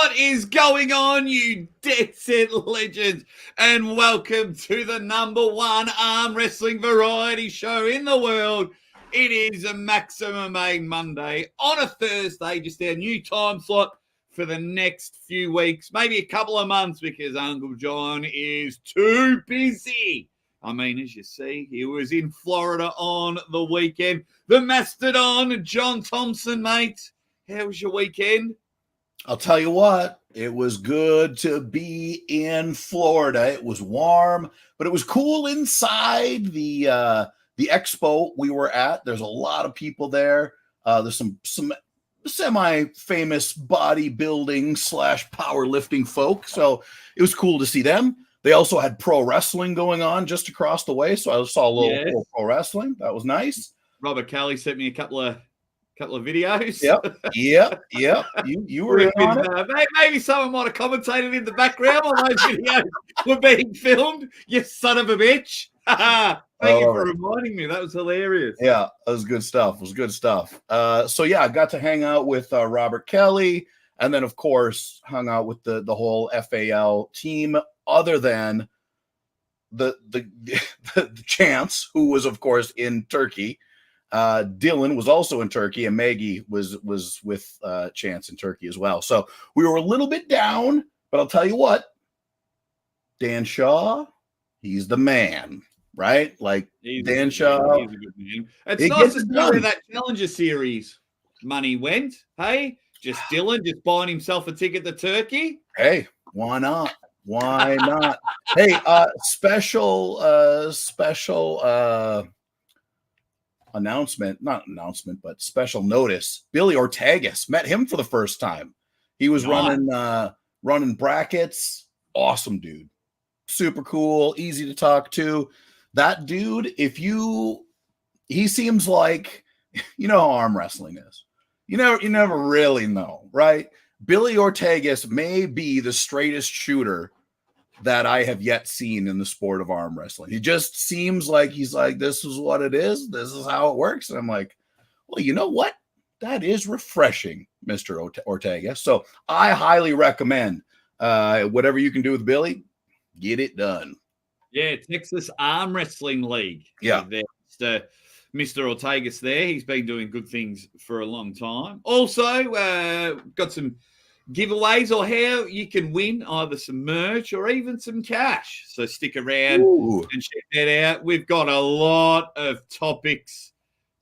What is going on, you dead set legends? And welcome to the #1 arm wrestling variety show in the world. It is a Maximum Aid Monday on a Thursday, just our new time slot for the next few weeks, maybe a couple of months, because Uncle John is too busy. I mean, as you see, he was in Florida on the weekend. The Mastodon, John Thompson, mate. How was your weekend? I'll tell you what, it was good to be in Florida. It was warm, but it was cool inside the expo we were at. There's a lot of people there. There's some semi-famous bodybuilding / powerlifting folk. So it was cool to see them. They also had pro wrestling going on just across the way. So I saw a little pro wrestling. That was nice. Robert Kelly sent me a couple of videos. Yep. You were in on it. Maybe someone might have commentated in the background while those videos were being filmed. You son of a bitch. Thank you for reminding me. That was hilarious. Yeah, that was good stuff. So yeah, I got to hang out with Robert Kelly, and then of course hung out with the whole FAL team, other than the Chance, who was of course in Turkey. Dylan was also in Turkey, and Maggie was with Chance in Turkey as well. So we were a little bit down, but I'll tell you what, Dan Shaw, he's the man, right? Like Dan Shaw, he's a good man. It's nice to see where that Challenger Series money went. Hey, just Dylan just buying himself a ticket to Turkey. Hey, why not? Why not? Hey, special special notice. Billy Ortegas, met him for the first time. He was running brackets. Awesome dude. Super cool, easy to talk to. That dude, he seems like, you know how arm wrestling is. You never really know, right? Billy Ortegas may be the straightest shooter that I have yet seen in the sport of arm wrestling. He just seems like he's like, this is what it is. This is how it works. And I'm like, well, you know what? That is refreshing, Mr. Ortega. So I highly recommend whatever you can do with Billy, get it done. Yeah, Texas Arm Wrestling League. Yeah. Mr. Ortega's there. He's been doing good things for a long time. Also, got some giveaways or how you can win either some merch or even some cash. So stick around and check that out. We've got a lot of topics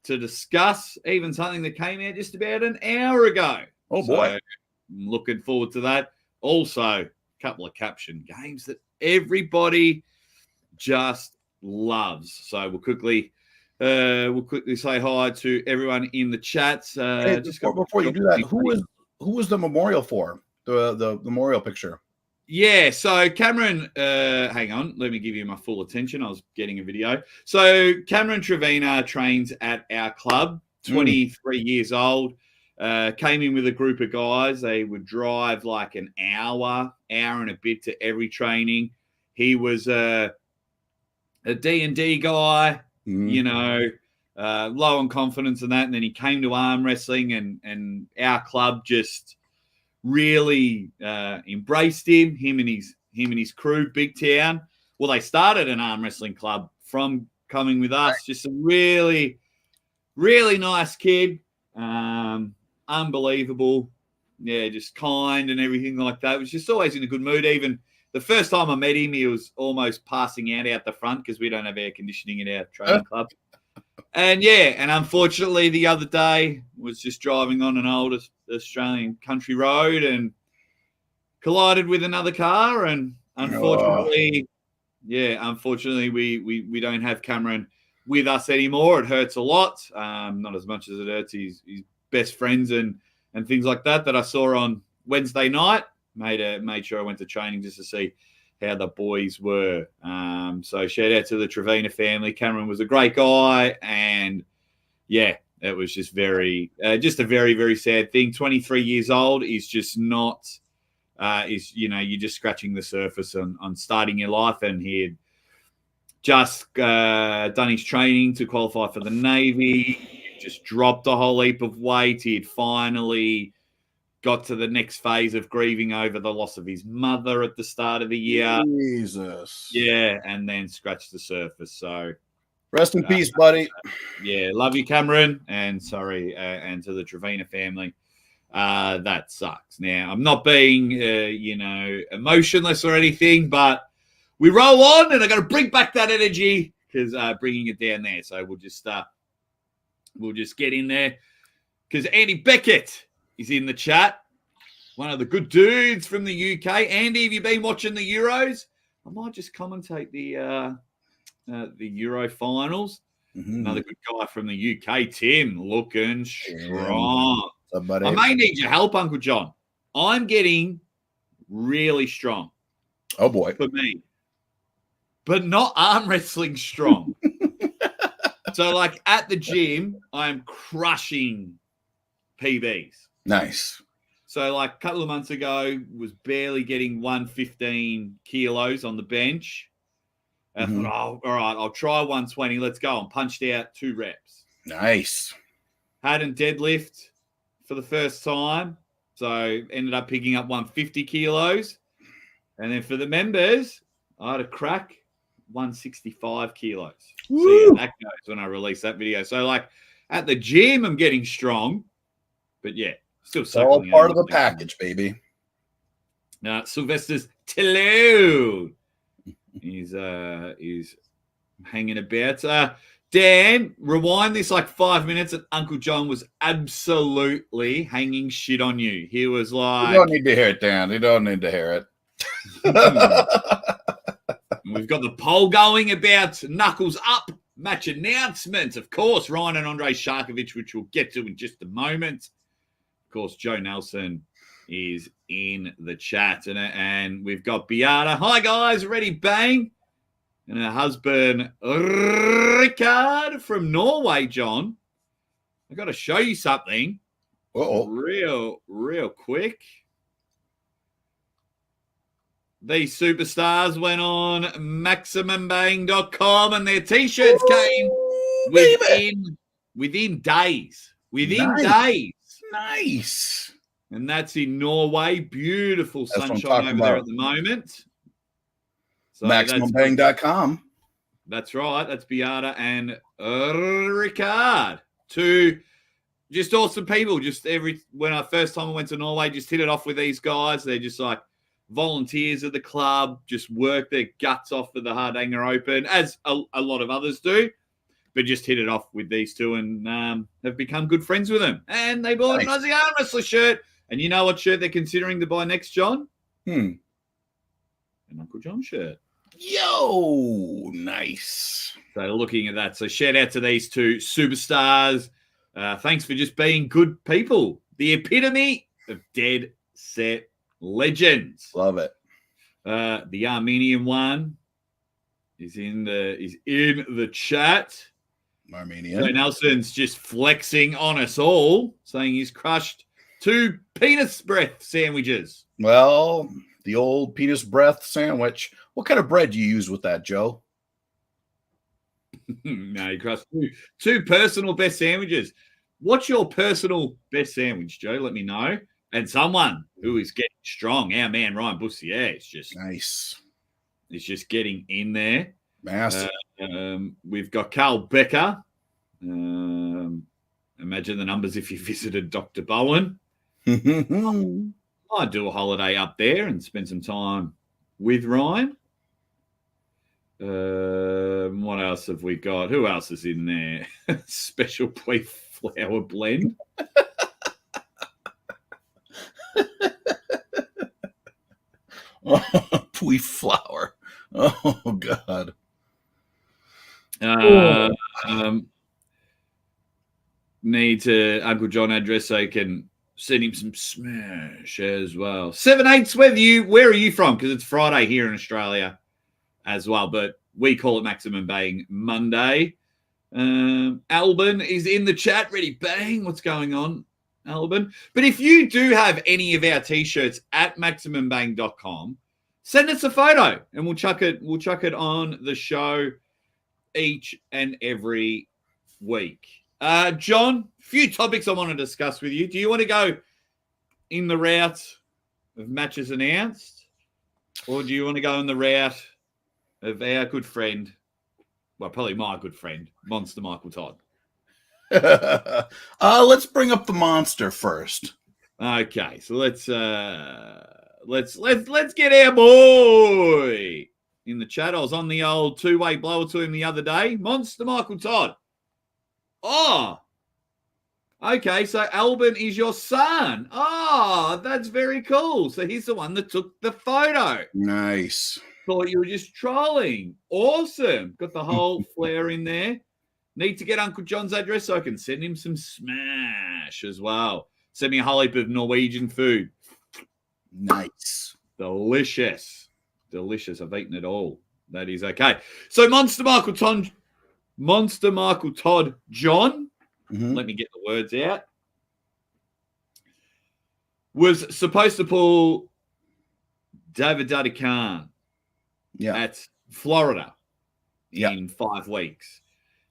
to discuss, even something that came out just about an hour ago. Oh, boy. So I'm looking forward to that. Also, a couple of caption games that everybody just loves. So we'll quickly say hi to everyone in the chats. Before you do that, who was the memorial for? The memorial picture? Yeah, so Cameron, hang on, let me give you my full attention. I was getting a video. So Cameron Travina trains at our club, 23 years old. Came in with a group of guys. They would drive like an hour and a bit to every training. He was a D&D guy, low on confidence and that. And then he came to arm wrestling, and our club just really embraced him and his crew, Big Town. Well, they started an arm wrestling club from coming with us. Just a really, really nice kid. Unbelievable. Yeah, just kind and everything like that. It was just always in a good mood. Even the first time I met him, he was almost passing out the front because we don't have air conditioning in our training club. And unfortunately the other day was just driving on an old Australian country road and collided with another car. And unfortunately, we don't have Cameron with us anymore. It hurts a lot. Not as much as it hurts his best friends and things like that I saw on Wednesday night. Made sure I went to training just to see how the boys were. So shout out to the Travina family. Cameron was a great guy, and it was just just a very, very sad thing. 23 years old is just not, you're just scratching the surface on starting your life. And he had just done his training to qualify for the Navy. He just dropped a whole heap of weight. He had finally got to the next phase of grieving over the loss of his mother at the start of the year. Jesus. Yeah, and then scratched the surface. So rest in peace, buddy. Yeah, love you, Cameron, and sorry, and to the Travina family. That sucks. Now, I'm not being, emotionless or anything, but we roll on, and I got to bring back that energy because bringing it down there. So we'll just get in there because Andy Beckett is in the chat. One of the good dudes from the UK. Andy, have you been watching the Euros? I might just commentate the Euro finals. Mm-hmm. Another good guy from the UK, Tim, looking strong. What's up, buddy? I may need your help, Uncle John. I'm getting really strong. Oh, boy. For me. But not arm wrestling strong. So, like, at the gym, I'm crushing PBs. Nice. So, like, a couple of months ago, was barely getting 115 kilos on the bench. I thought, all right, I'll try 120. Let's go. And punched out 2 reps. Nice. Hadn't deadlift for the first time. So ended up picking up 150 kilos. And then for the members, I had a crack 165 kilos. Woo. See how that goes when I release that video. So, like, at the gym, I'm getting strong. But, yeah, still all part of the package, baby. Now, Sylvester's Hello. He's hanging about. Dan, rewind this like 5 minutes, and Uncle John was absolutely hanging shit on you. He was like, "You don't need to hear it, Dan. You don't need to hear it." We've got the poll going about Knuckles Up match announcements. Of course, Ryan and Andrei Sharkovich, which we'll get to in just a moment. Of course, Joe Nelson is in the chat. And we've got Beata. Hi, guys. Ready? Bang. And her husband, Rikard from Norway, John. I've got to show you something. Uh-oh. Real quick. These superstars went on MaximumBang.com and their T-shirts came within days. Within days. Nice. And that's in Norway. Beautiful sunshine over there at the moment. So MaximumBang.com. That's right. That's Beata and Ricard. 2 just awesome people. When I first time I went to Norway, just hit it off with these guys. They're just like volunteers at the club, just work their guts off for the Hardanger Open, as a lot of others do. But just hit it off with these 2 and have become good friends with them. And they bought an Aussie Arm Wrestler shirt. And you know what shirt they're considering to buy next, John? An Uncle John shirt. Yo, nice. So looking at that. So shout out to these 2 superstars. Thanks for just being good people. The epitome of dead set legends. Love it. The Armenian one is in the chat. Armenian. So Nelson's just flexing on us all, saying he's crushed 2 penis breath sandwiches. Well, the old penis breath sandwich. What kind of bread do you use with that, Joe? No, he crushed 2 personal best sandwiches. What's your personal best sandwich, Joe? Let me know. And someone who is getting strong, our man Ryan Bussier, is just nice. He's just getting in there. Massive. We've got Carl Becker. Imagine the numbers if you visited Dr. Bowen. I'd do a holiday up there and spend some time with Ryan. What else have we got? Who else is in there? Special wheat flour blend. Wheat flour. Oh, God. Need to Uncle John address so I can send him some smash as well. 7/8, where are you from? Because it's Friday here in Australia as well, but we call it Maximum Bang Monday. Albin is in the chat. Ready? Bang. What's going on, Albin? But if you do have any of our T-shirts at MaximumBang.com, send us a photo and we'll chuck it on the show each and every week. John, a few topics I want to discuss with you. Do you want to go in the route of matches announced, or do you want to go in the route of our good friend, well, probably my good friend, Monster Michael Todd? Let's bring up the monster first. Okay, so let's get our boy in the chat. I was on the old two-way blower to him the other day. Monster Michael Todd. Oh, okay, so Albin is your son. Oh, that's very cool. So he's the one that took the photo. Nice. Thought you were just trolling. Awesome. Got the whole flair in there. Need to get Uncle John's address so I can send him some smash as well. Send me a whole heap of Norwegian food. Nice. Delicious. Delicious. I've eaten it all. That is okay. So Monster Michael Todd John, let me get the words out, was supposed to pull David Khan at Florida in 5 weeks.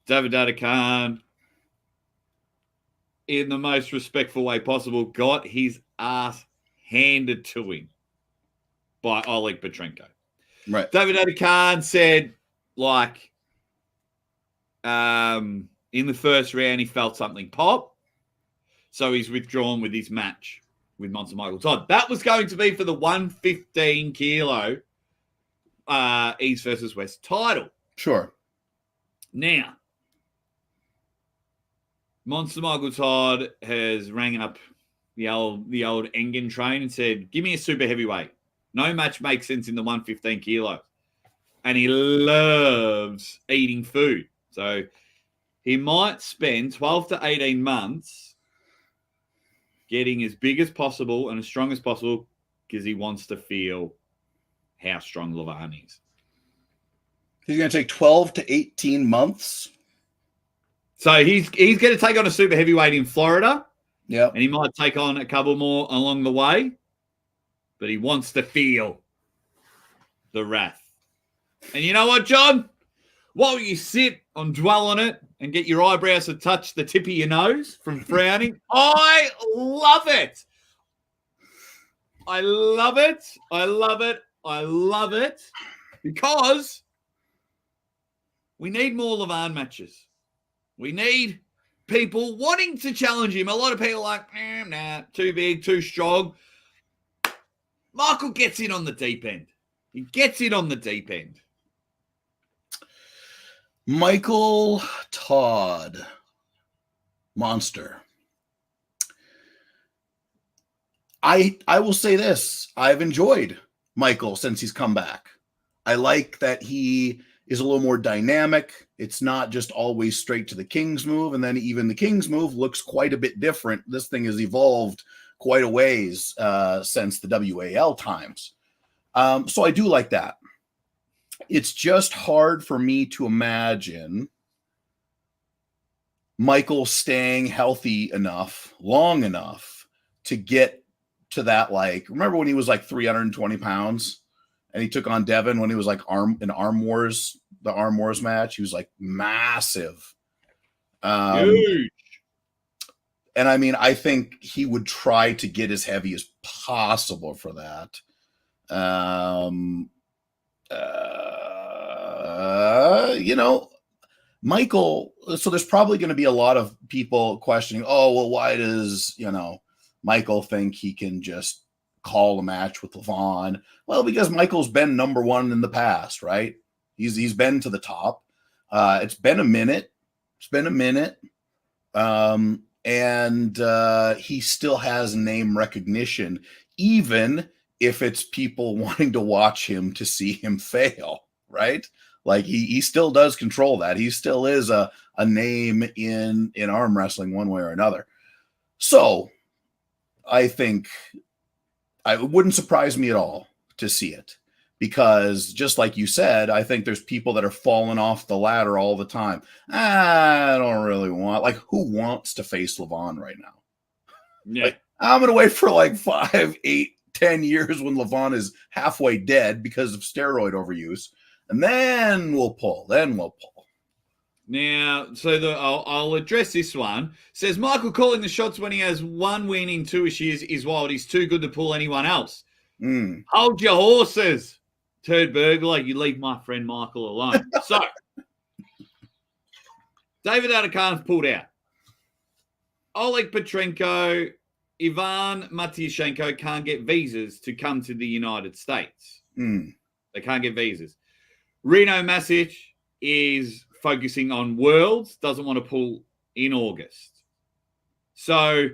David Khan, in the most respectful way possible, got his ass handed to him by Oleg Petrenko. Right. David Khan said, like, in the first round, he felt something pop. So he's withdrawn with his match with Monster Michael Todd. That was going to be for the 115 kilo East versus West title. Sure. Now, Monster Michael Todd has rang up the old Engen train and said, give me a super heavyweight. No match makes sense in the 115 kilos. And he loves eating food. So he might spend 12 to 18 months getting as big as possible and as strong as possible because he wants to feel how strong Levan is. He's going to take 12 to 18 months. So he's going to take on a super heavyweight in Florida. Yeah. And he might take on a couple more along the way. But he wants to feel the wrath. And you know what, John? While you sit and dwell on it and get your eyebrows to touch the tip of your nose from frowning, I love it. I love it. I love it. I love it. Because we need more Levan matches. We need people wanting to challenge him. A lot of people are like, nah, too big, too strong. Michael gets in on the deep end. He gets in on the deep end. Michael Todd, monster. I will say this. I've enjoyed Michael since he's come back. I like that he is a little more dynamic. It's not just always straight to the King's move. And then even the King's move looks quite a bit different. This thing has evolved quite a ways since the WAL times. So I do like that. It's just hard for me to imagine Michael staying healthy enough, long enough to get to that, like, remember when he was like 320 pounds and he took on Devin when he was like the Arm Wars match? He was like massive. Huge. And I mean, I think he would try to get as heavy as possible for that. You know, Michael, so there's probably going to be a lot of people questioning, oh, well, why does, Michael think he can just call a match with Levan? Well, because Michael's been number one in the past, right? He's been to the top. It's been a minute. And he still has name recognition, even if it's people wanting to watch him to see him fail, right? Like he still does control that. He still is a name in arm wrestling one way or another. So I think it wouldn't surprise me at all to see it, because just like you said, I think there's people that are falling off the ladder all the time. I don't really want, like, who wants to face Levan right now? Yeah. Like, I'm going to wait for like 5, 8, 10 years when Levan is halfway dead because of steroid overuse. And then we'll pull. Now, so I'll address this one. Says Michael calling the shots when he has one win in 2-ish years is wild. He's too good to pull anyone else. Hold your horses, turd burglar. You leave my friend Michael alone. So, David Adekhan's pulled out. Oleg Petrenko, Ivan Matyashenko can't get visas to come to the United States. They can't get visas. Reno Masic is focusing on Worlds, doesn't want to pull in August. So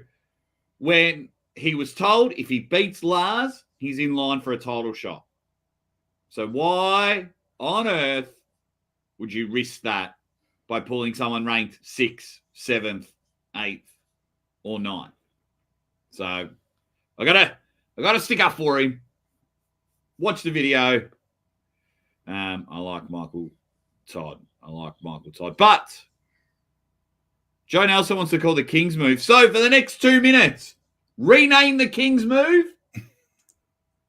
when he was told if he beats Lars, he's in line for a title shot. So why on earth would you risk that by pulling someone ranked 6th, 7th, 8th, or 9th? So I gotta stick up for him. Watch the video. I like Michael Todd. But Joe Nelson wants to call the King's move. So for the next 2 minutes, rename the King's move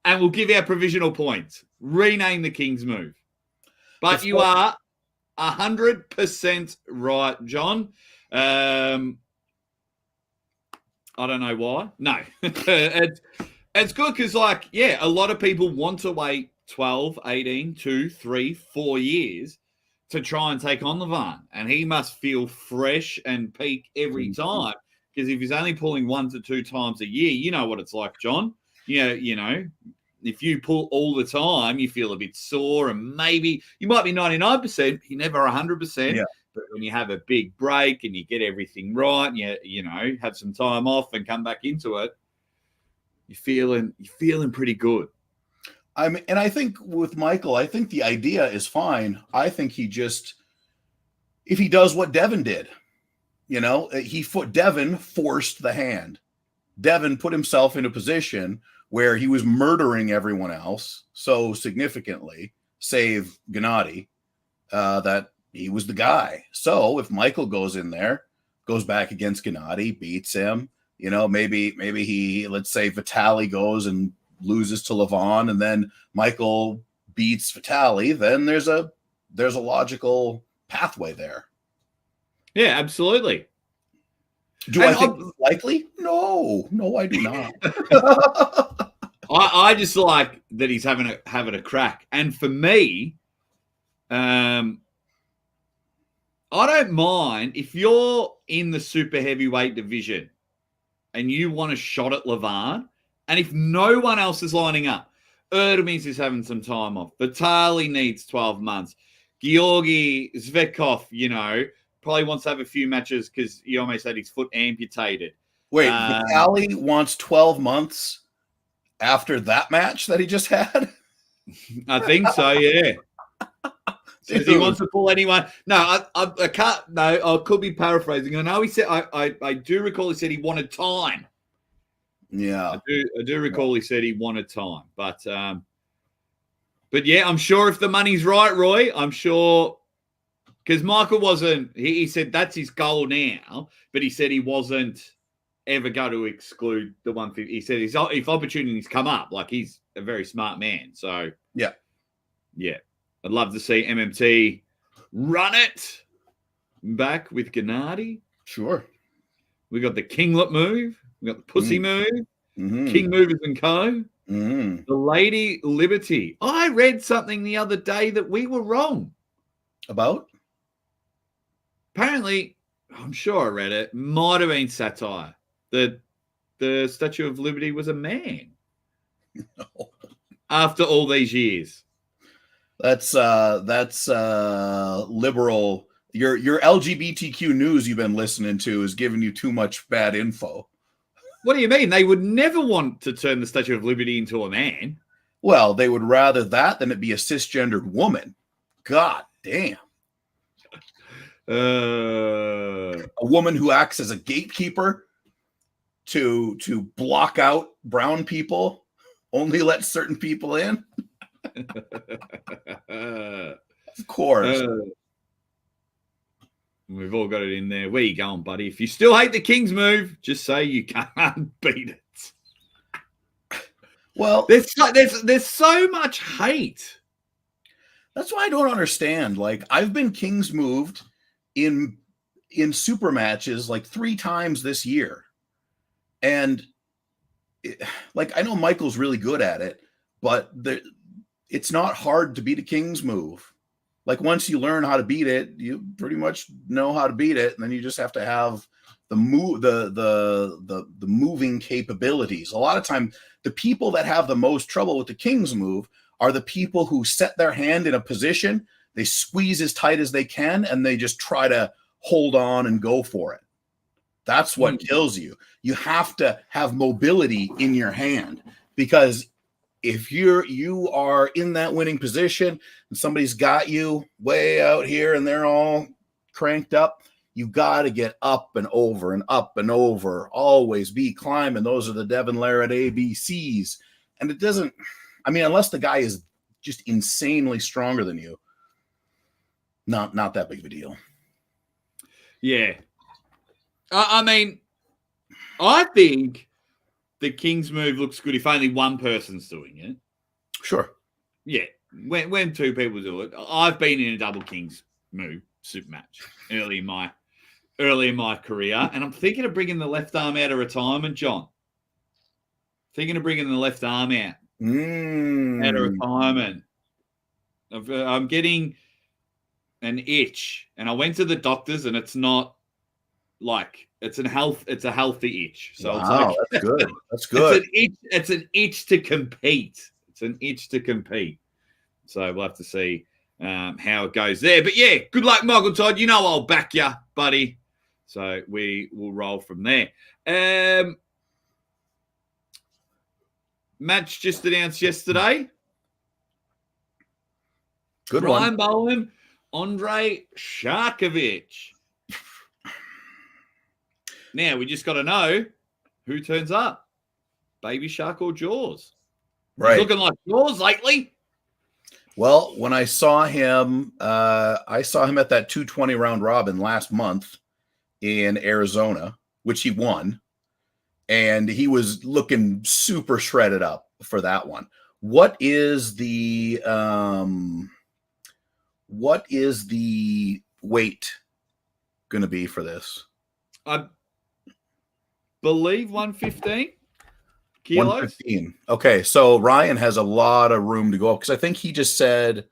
and we'll give our provisional points. Rename the King's move. But you are 100% right, John. I don't know why. No. It's good because, a lot of people want to wait 12, 18, 2, 3, 4 years to try and take on Levan. And he must feel fresh and peak every time. Because if he's only pulling 1 to 2 times a year, you know what it's like, John. You know, if you pull all the time, you feel a bit sore and maybe you might be 99%, you're never 100%. Yeah. But when you have a big break and you get everything right, you know, have some time off and come back into it, you're feeling pretty good. And I think with Michael, I think the idea is fine. I think if he does what Devin did, you know, Devin forced the hand. Devin put himself in a position where he was murdering everyone else so significantly, save Gennady, that he was the guy. So if Michael goes in there, goes back against Gennady, beats him, you know, maybe let's say Vitaly goes and loses to Levan, and then Michael beats Vitaly, then there's a logical pathway there. Yeah, absolutely. Do I think it's likely? No, I do not. I just like that he's having a crack. And for me, I don't mind if you're in the super heavyweight division and you want a shot at Levan, and if no one else is lining up, Erdemir is having some time off. Vitaly needs 12 months. Georgi Zvekov, you know, probably wants to have a few matches because he almost had his foot amputated. Wait, Vitaly wants 12 months after that match that he just had? I think so, yeah. Says he wants to pull anyone. No, I can't. No, I could be paraphrasing. I know he said. I do recall he said he wanted time. Yeah, I do recall he said he wanted time, but yeah, I'm sure if the money's right, Roy, I'm sure because Michael wasn't. He said that's his goal now, but he said he wasn't ever going to exclude the 150. He said if opportunities come up, like he's a very smart man. So yeah. I'd love to see MMT run it back with Gennady. Sure. We got the Kinglet move. We got the Pussy move. King Movers and Co. The Lady Liberty. I read something the other day that we were wrong. About? Apparently, I'm sure I read it. Might have been satire. The Statue of Liberty was a man. No. After all these years. That's liberal. Your LGBTQ news you've been listening to is giving you too much bad info. What do you mean? They would never want to turn the Statue of Liberty into a man. Well, they would rather that than it be a cisgendered woman. God damn. A woman who acts as a gatekeeper to block out brown people, only let certain people in. Of course. We've all got it in there. Where you going, buddy? If you still hate the King's move, just say you can't beat it. Well, there's so much hate. That's why I don't understand. Like, I've been King's moved in super matches like 3 times this year. And I know Michael's really good at it, but it's not hard to beat a King's move. Like once you learn how to beat it, you pretty much know how to beat it, and then you just have to have the moving capabilities. A lot of time, the people that have the most trouble with the King's move are the people who set their hand in a position, they squeeze as tight as they can, and they just try to hold on and go for it. That's what kills you. You have to have mobility in your hand, because if you are in that winning position and somebody's got you way out here and they're all cranked up, you got to get up and over and up and over. Always be climbing. Those are the Devin Larratt ABCs. And it doesn't, I mean, unless the guy is just insanely stronger than you, not that big of a deal. Yeah. I mean, I think the King's move looks good if only one person's doing it. Sure. Yeah. When 2 people do it, I've been in a double King's move super match early in my career, and I'm thinking of bringing the left arm out of retirement, John. Thinking of bringing the left arm out out of retirement. I'm getting an itch, and I went to the doctors, and it's not like it's a healthy itch. So wow, it's like, that's good. That's good. It's an itch to compete. It's an itch to compete. So we'll have to see how it goes there. But yeah, good luck, Michael Todd. You know I'll back you, buddy. So we will roll from there. Match just announced yesterday. Good Ryan one. Bowen, Andre Sharkovic. Now we just got to know who turns up, Baby Shark or Jaws. Right. He's looking like Jaws lately. Well, when I saw him at that 220 round robin last month in Arizona, which he won, and he was looking super shredded up for that one. What is the weight going to be for this? I believe 115 kilos. 115. Okay, so Ryan has a lot of room to go up, because I think he just said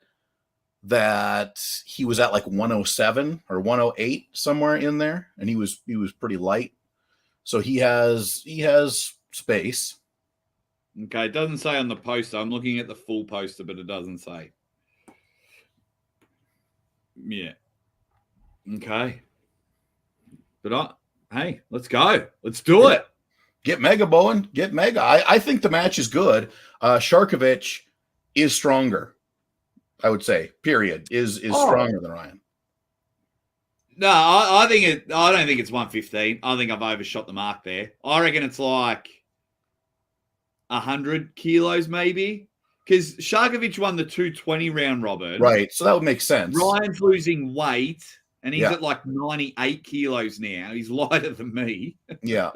that he was at like 107 or 108 somewhere in there, and he was pretty light. So he has space. Okay, it doesn't say on the poster. I'm looking at the full poster, but it doesn't say. Yeah. Okay. But hey, let's go. Let's do it. Get mega, Bowen. Get mega. I think the match is good. Sharkovic is stronger, I would say. Period. Is stronger than Ryan. No, I don't think it's 115. I think I've overshot the mark there. I reckon it's like 100 kilos maybe, because Sharkovic won the 220 round robin. Right, so that would make sense. Ryan's losing weight, and he's at like 98 kilos now. He's lighter than me. Yeah.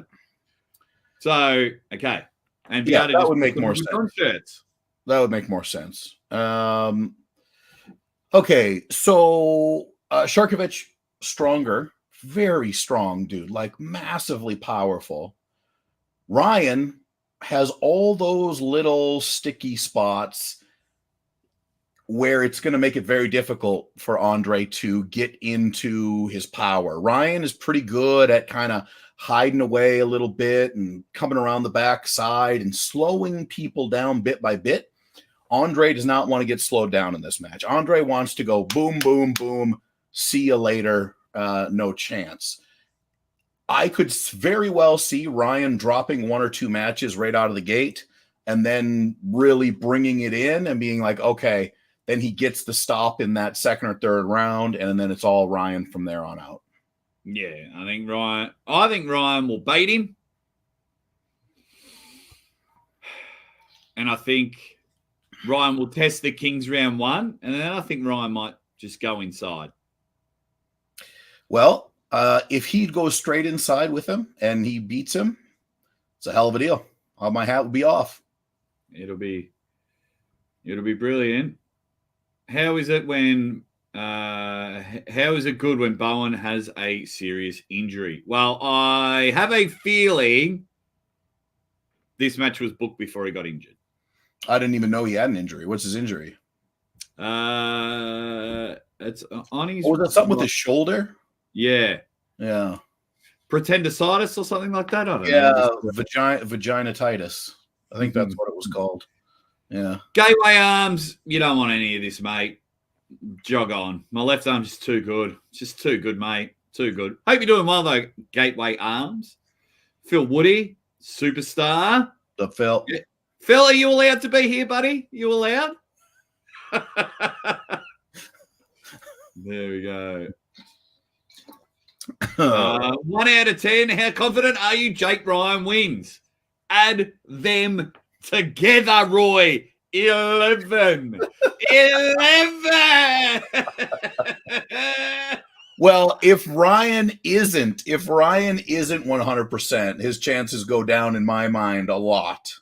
So, okay. And that would make more sense. Shirts. That would make more sense. Okay, so Sharkovic, stronger, very strong dude, like massively powerful. Ryan has all those little sticky spots where it's going to make it very difficult for Andre to get into his power. Ryan is pretty good at kind of hiding away a little bit and coming around the backside and slowing people down bit by bit. Andre does not want to get slowed down in this match. Andre wants to go boom, boom, boom. See you later. No chance. I could very well see Ryan dropping 1 or 2 matches right out of the gate and then really bringing it in and being like, okay, then he gets the stop in that second or third round, and then it's all Ryan from there on out. Yeah, I think Ryan will bait him. And I think Ryan will test the Kings round 1, and then I think Ryan might just go inside. Well, if he goes straight inside with him and he beats him, it's a hell of a deal. My hat will be off. It'll be brilliant. How is it when How is it good when Bowen has a serious injury? Well, I have a feeling this match was booked before he got injured. I didn't even know he had an injury. What's his injury? It's on his. Was that something with his shoulder? Yeah. Yeah. Pretendicitis or something like that. I don't know. Yeah, vaginititis. I think that's what it was called. Yeah. Gateway arms. You don't want any of this, mate. Jog on. My left arm's just too good. It's just too good, mate. Too good. Hope you're doing well, though, Gateway Arms. Phil Woody, superstar. The Phil. Yeah. Phil, are you allowed to be here, buddy? You allowed? There we go. 1 out of 10. How confident are you Jake Ryan wins? Add them together, Roy. 11. 11. Well, if Ryan isn't 100%, his chances go down in my mind a lot.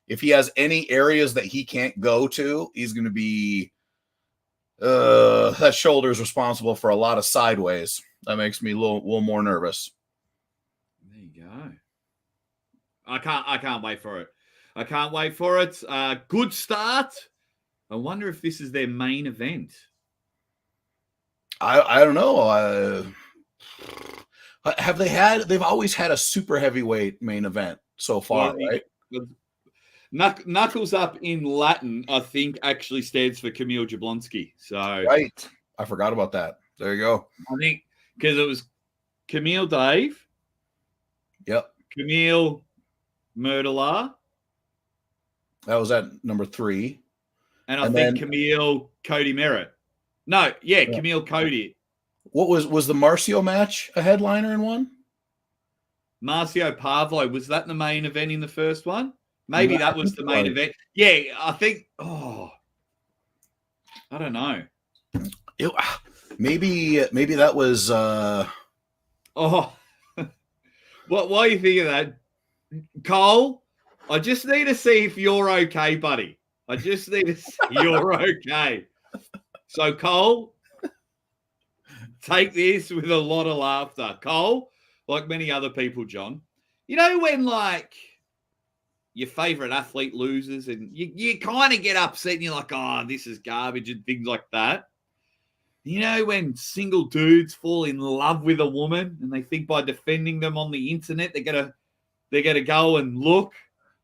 If he has any areas that he can't go to, he's going to be that shoulder is responsible for a lot of sideways. That makes me a little more nervous. There you go. I can't wait for it. I can't wait for it. Good start. I wonder if this is their main event. I don't know. Have they had? They've always had a super heavyweight main event so far, right? Knuckles Up in Latin, I think, actually stands for Camille Jablonski. So right, I forgot about that. There you go. I think because it was Camille Dave. Yep. Camille Murdelar. That was at number 3. And I think Camille Cody Merritt. No, yeah, Camille Cody. What was the Marcio match a headliner in one? Marcio Pavlo, was that the main event in the first one? Maybe that was the main event. Yeah, I think. Oh, I don't know. Maybe that was. Oh, what do you think of that, Cole? I just need to see if you're okay, buddy. I just need to see you're okay. So, Cole, take this with a lot of laughter. Cole, like many other people, John, you know when like your favorite athlete loses and you kind of get upset and you're like, oh, this is garbage and things like that. You know when single dudes fall in love with a woman and they think by defending them on the internet they're gonna go and look.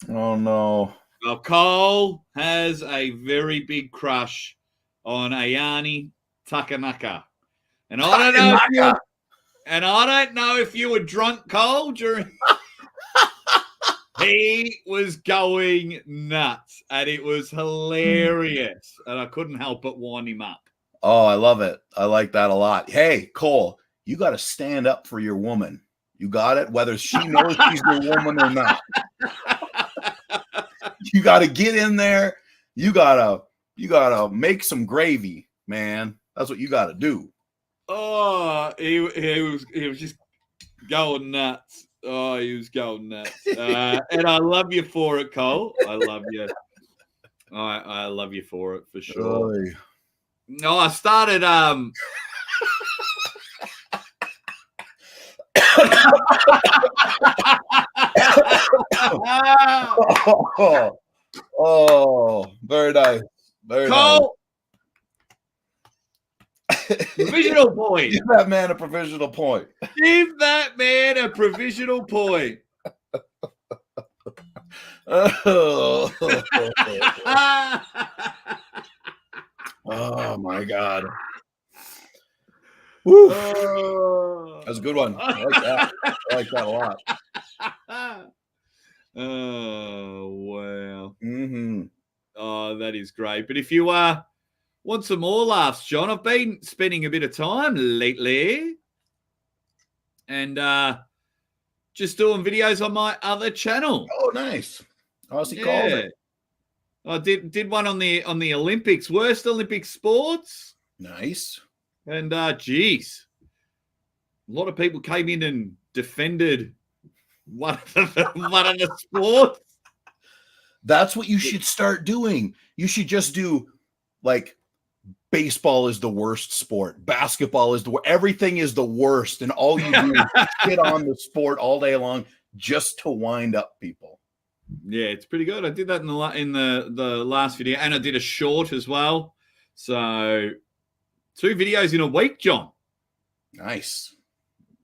Oh no. Well, Cole has a very big crush on Ayani Takanaka. And I don't know if you were drunk, Cole, during he was going nuts and it was hilarious. And I couldn't help but wind him up. Oh, I love it. I like that a lot. Hey, Cole, you got to stand up for your woman. You got it? Whether she knows she's your woman or not. You got to get in there. You got to make some gravy, man. That's what you got to do. Oh, he was just going nuts. Oh, he was going nuts. And I love you for it, Cole. I love you. I love you for it, for sure. Oy. No, I started oh, very nice. Very Cole. Nice. Provisional point. Give that man a provisional point. Give that man a provisional point. Oh my God. Woo. That's a good one. I like that. I like that a lot. Oh, wow. Mm-hmm. Oh, that is great. But if you want some more laughs, John, I've been spending a bit of time lately and just doing videos on my other channel. Oh, nice. Aussie called it. I did one on the Olympics, worst Olympic sports. Nice. And geez, a lot of people came in and defended one of the sports. That's what you should start doing. You should just do like baseball is the worst sport. Basketball is everything is the worst. And all you do is shit on the sport all day long just to wind up people. Yeah, it's pretty good. I did that in the last video, and I did a short as well. So 2 videos in a week, John. Nice.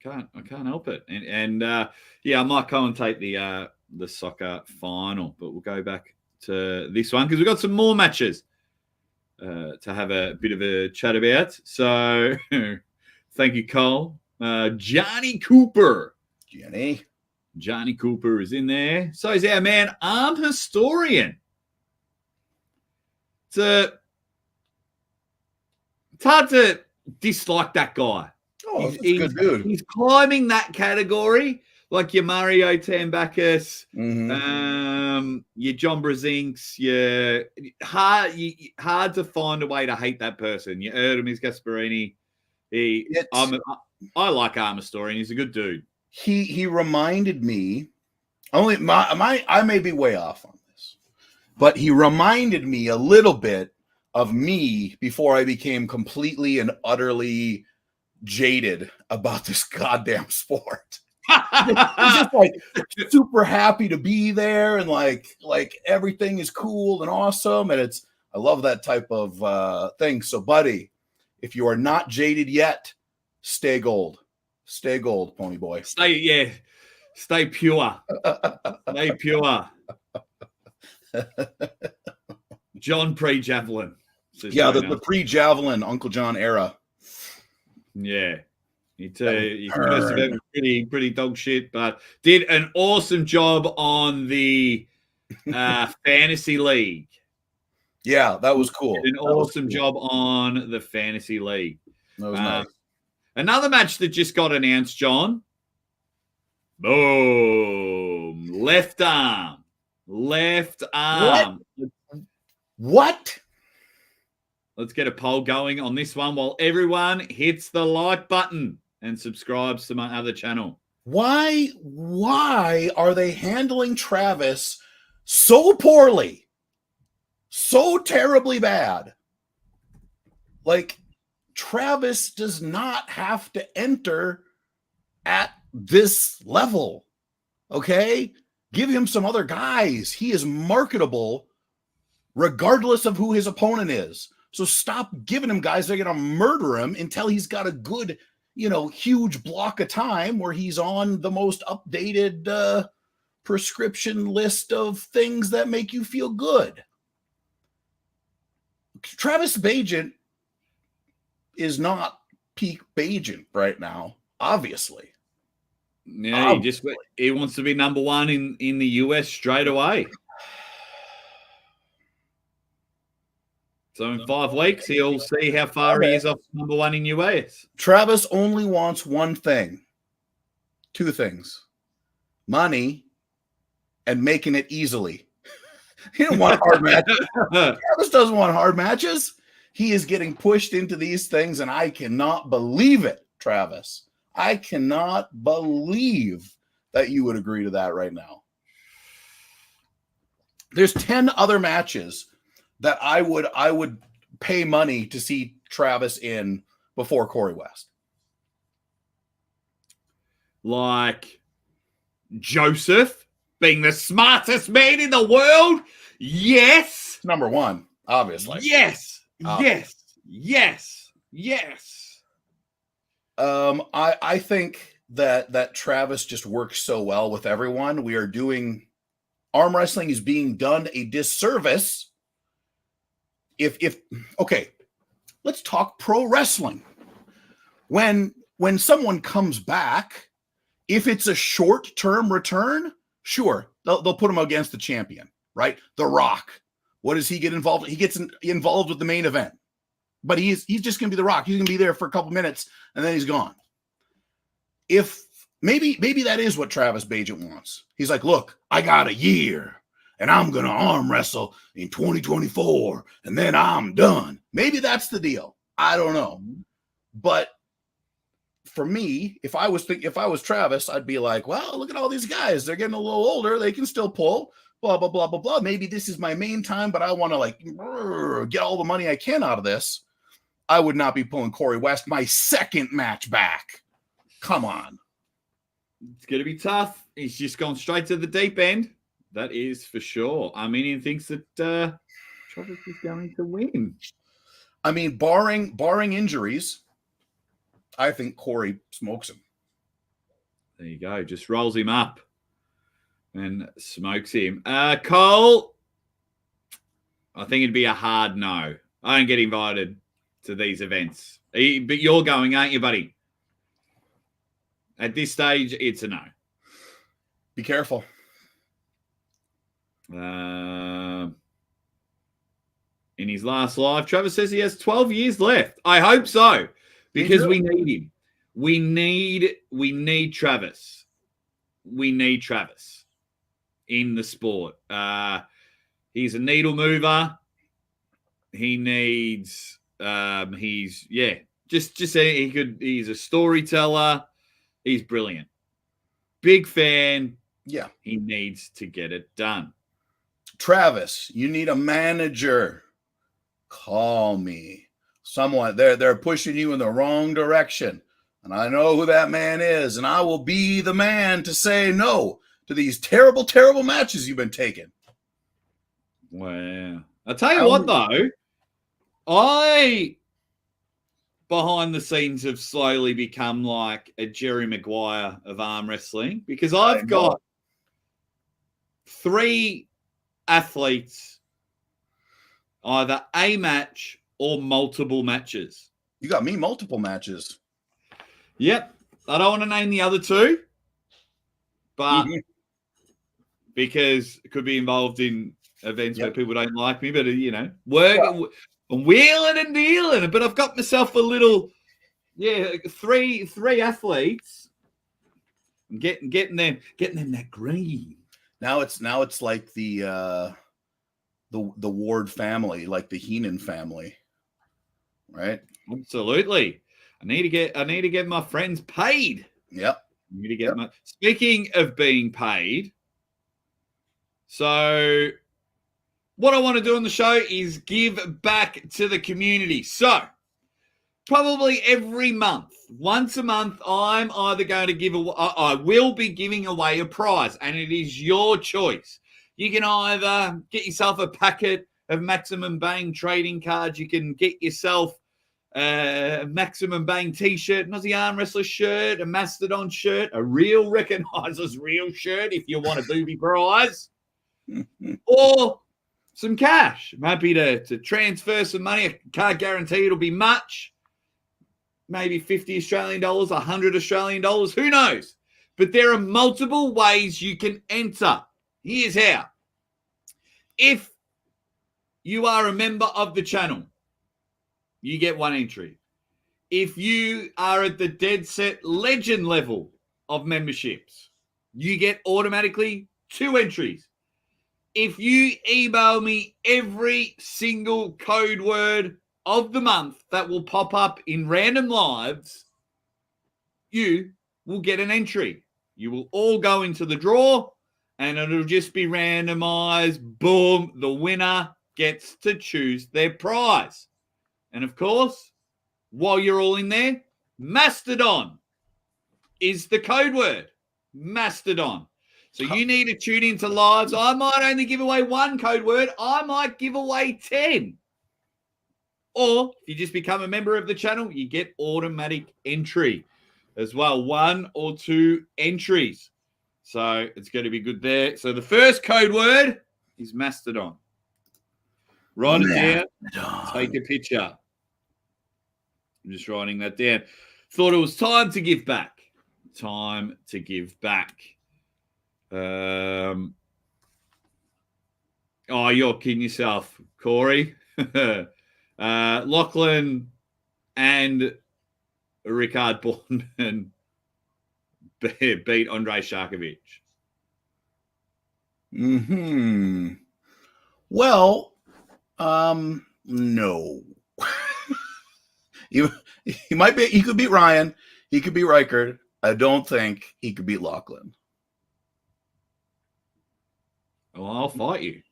I can't help it. And yeah, I might commentate the soccer final, but we'll go back to this one because we've got some more matches to have a bit of a chat about. So thank you, Cole. Johnny Cooper. Johnny Cooper is in there. So is our man, Arm Historian. It's hard to dislike that guy. Oh, he's a good dude. He's climbing that category, like your Mario Tambakis, your John Brzezinks, hard to find a way to hate that person. You heard him, he's Gasparini. I like Arm Historian. He's a good dude. He reminded me, I may be way off on this, but he reminded me a little bit of me before I became completely and utterly jaded about this goddamn sport. He's just like super happy to be there, and like everything is cool and awesome, and I love that type of thing. So, buddy, if you are not jaded yet, stay gold. Stay gold, pony boy. Stay pure. Stay pure. John pre-javelin. Yeah, the pre-javelin Uncle John era. Yeah. He first of it was pretty dog shit, but did an awesome job on the fantasy league. Yeah, that was cool. Did an awesome job on the fantasy league. That was nice. Another match that just got announced, John. Boom. Left arm. What? Let's get a poll going on this one while everyone hits the like button and subscribes to my other channel. Why are they handling Travis so poorly? So terribly bad? Like, Travis does not have to enter at this level. Okay? Give him some other guys. He is marketable regardless of who his opponent is. So stop giving him guys that are going to murder him until he's got a good, huge block of time where he's on the most updated prescription list of things that make you feel good. Travis Bagent is not peak Bagent right now, obviously. Yeah, he wants to be number one in the US straight away. So in 5 weeks, he'll see how far he is off number one in US. Travis only wants one thing. 2 things. Money and making it easily. He don't want hard matches. Travis doesn't want hard matches. He is getting pushed into these things, and I cannot believe it, Travis. I cannot believe that you would agree to that right now. There's 10 other matches that I would pay money to see Travis in before Corey West. Like Joseph being the smartest man in the world? Yes. Number one, obviously. Yes. Yes. I think that Travis just works so well with everyone. We are doing arm wrestling is being done a disservice. Okay, let's talk pro wrestling. When someone comes back, if it's a short-term return, sure, they'll put him against the champion, right? The Rock. What does he get involved? He gets involved with the main event, but he's just going to be The Rock. He's going to be there for a couple minutes and then he's gone. If maybe that is what Travis Bagent wants. He's like, look, I got a year and I'm going to arm wrestle in 2024 and then I'm done. Maybe that's the deal. I don't know. But for me, if I was Travis, I'd be like, well, look at all these guys. They're getting a little older. They can still pull. Blah, blah, blah. Maybe this is my main time, but I want to get all the money I can out of this. I would not be pulling Corey West my second match back. Come on. It's going to be tough. He's just gone straight to the deep end. That is for sure. Armenian thinks that Travis is going to win. I mean, barring injuries, I think Corey smokes him. There you go. Just rolls him up and smokes him. Cole, I think it'd be a hard no. I don't get invited to these events. But you're going, aren't you, buddy? At this stage, it's a no. Be careful. In his last live, Travis says he has 12 years left. I hope so, because we need him. We need Travis. We need Travis in the sport. He's a needle mover. He needs he's a storyteller. He's brilliant. Big fan. Yeah. He needs to get it done. Travis, you need a manager. Call me. Someone, they're pushing you in the wrong direction. And I know who that man is. And I will be the man to say no to these terrible, terrible matches you've been taking. Wow. I'll tell you what, though. I, behind the scenes, have slowly become like a Jerry Maguire of arm wrestling, because I've got 3 athletes, either a match or multiple matches. You got me multiple matches. Yep. I don't want to name the other 2, but because it could be involved in events where people don't like me, but, I'm wheeling and dealing, but I've got myself a little, three athletes. I'm getting them that green. Now it's like the Ward family, like the Heenan family, right? Absolutely. I need to get my friends paid. Yep. I need to get Speaking of being paid, so what I want to do on the show is give back to the community. So probably every month, once a month, I'm either going to I will be giving away a prize, and it is your choice. You can either get yourself a packet of Maximum Bang trading cards. You can get yourself a Maximum Bang t-shirt, an Aussie Arm Wrestler shirt, a Mastodon shirt, a Real Recognizers Real shirt if you want a booby prize, or some cash. I'm happy to transfer some money. I can't guarantee it'll be much. Maybe 50 Australian dollars, 100 Australian dollars, who knows? But there are multiple ways you can enter. Here's how. If you are a member of the channel, you get 1 entry. If you are at the Dead Set Legend level of memberships, you get automatically 2 entries. If you email me every single code word of the month that will pop up in random lives, you will get an entry. You will all go into the draw, and it'll just be randomized. Boom, the winner gets to choose their prize. And of course, while you're all in there, Mastodon is the code word. Mastodon. So you need to tune into lives. I might only give away 1 code word. I might give away 10. Or if you just become a member of the channel, you get automatic entry as well. 1 or 2 entries. So it's going to be good there. So the first code word is Mastodon. Write it down. Take a picture. I'm just writing that down. Thought it was time to give back. Time to give back. You're kidding yourself, Corey. Lachlan and Ricard Borden beat Andrei Sharkovic. Well, no. he might be. He could beat Ryan. He could beat Reichert. I don't think he could beat Lachlan. Well, I'll fight you.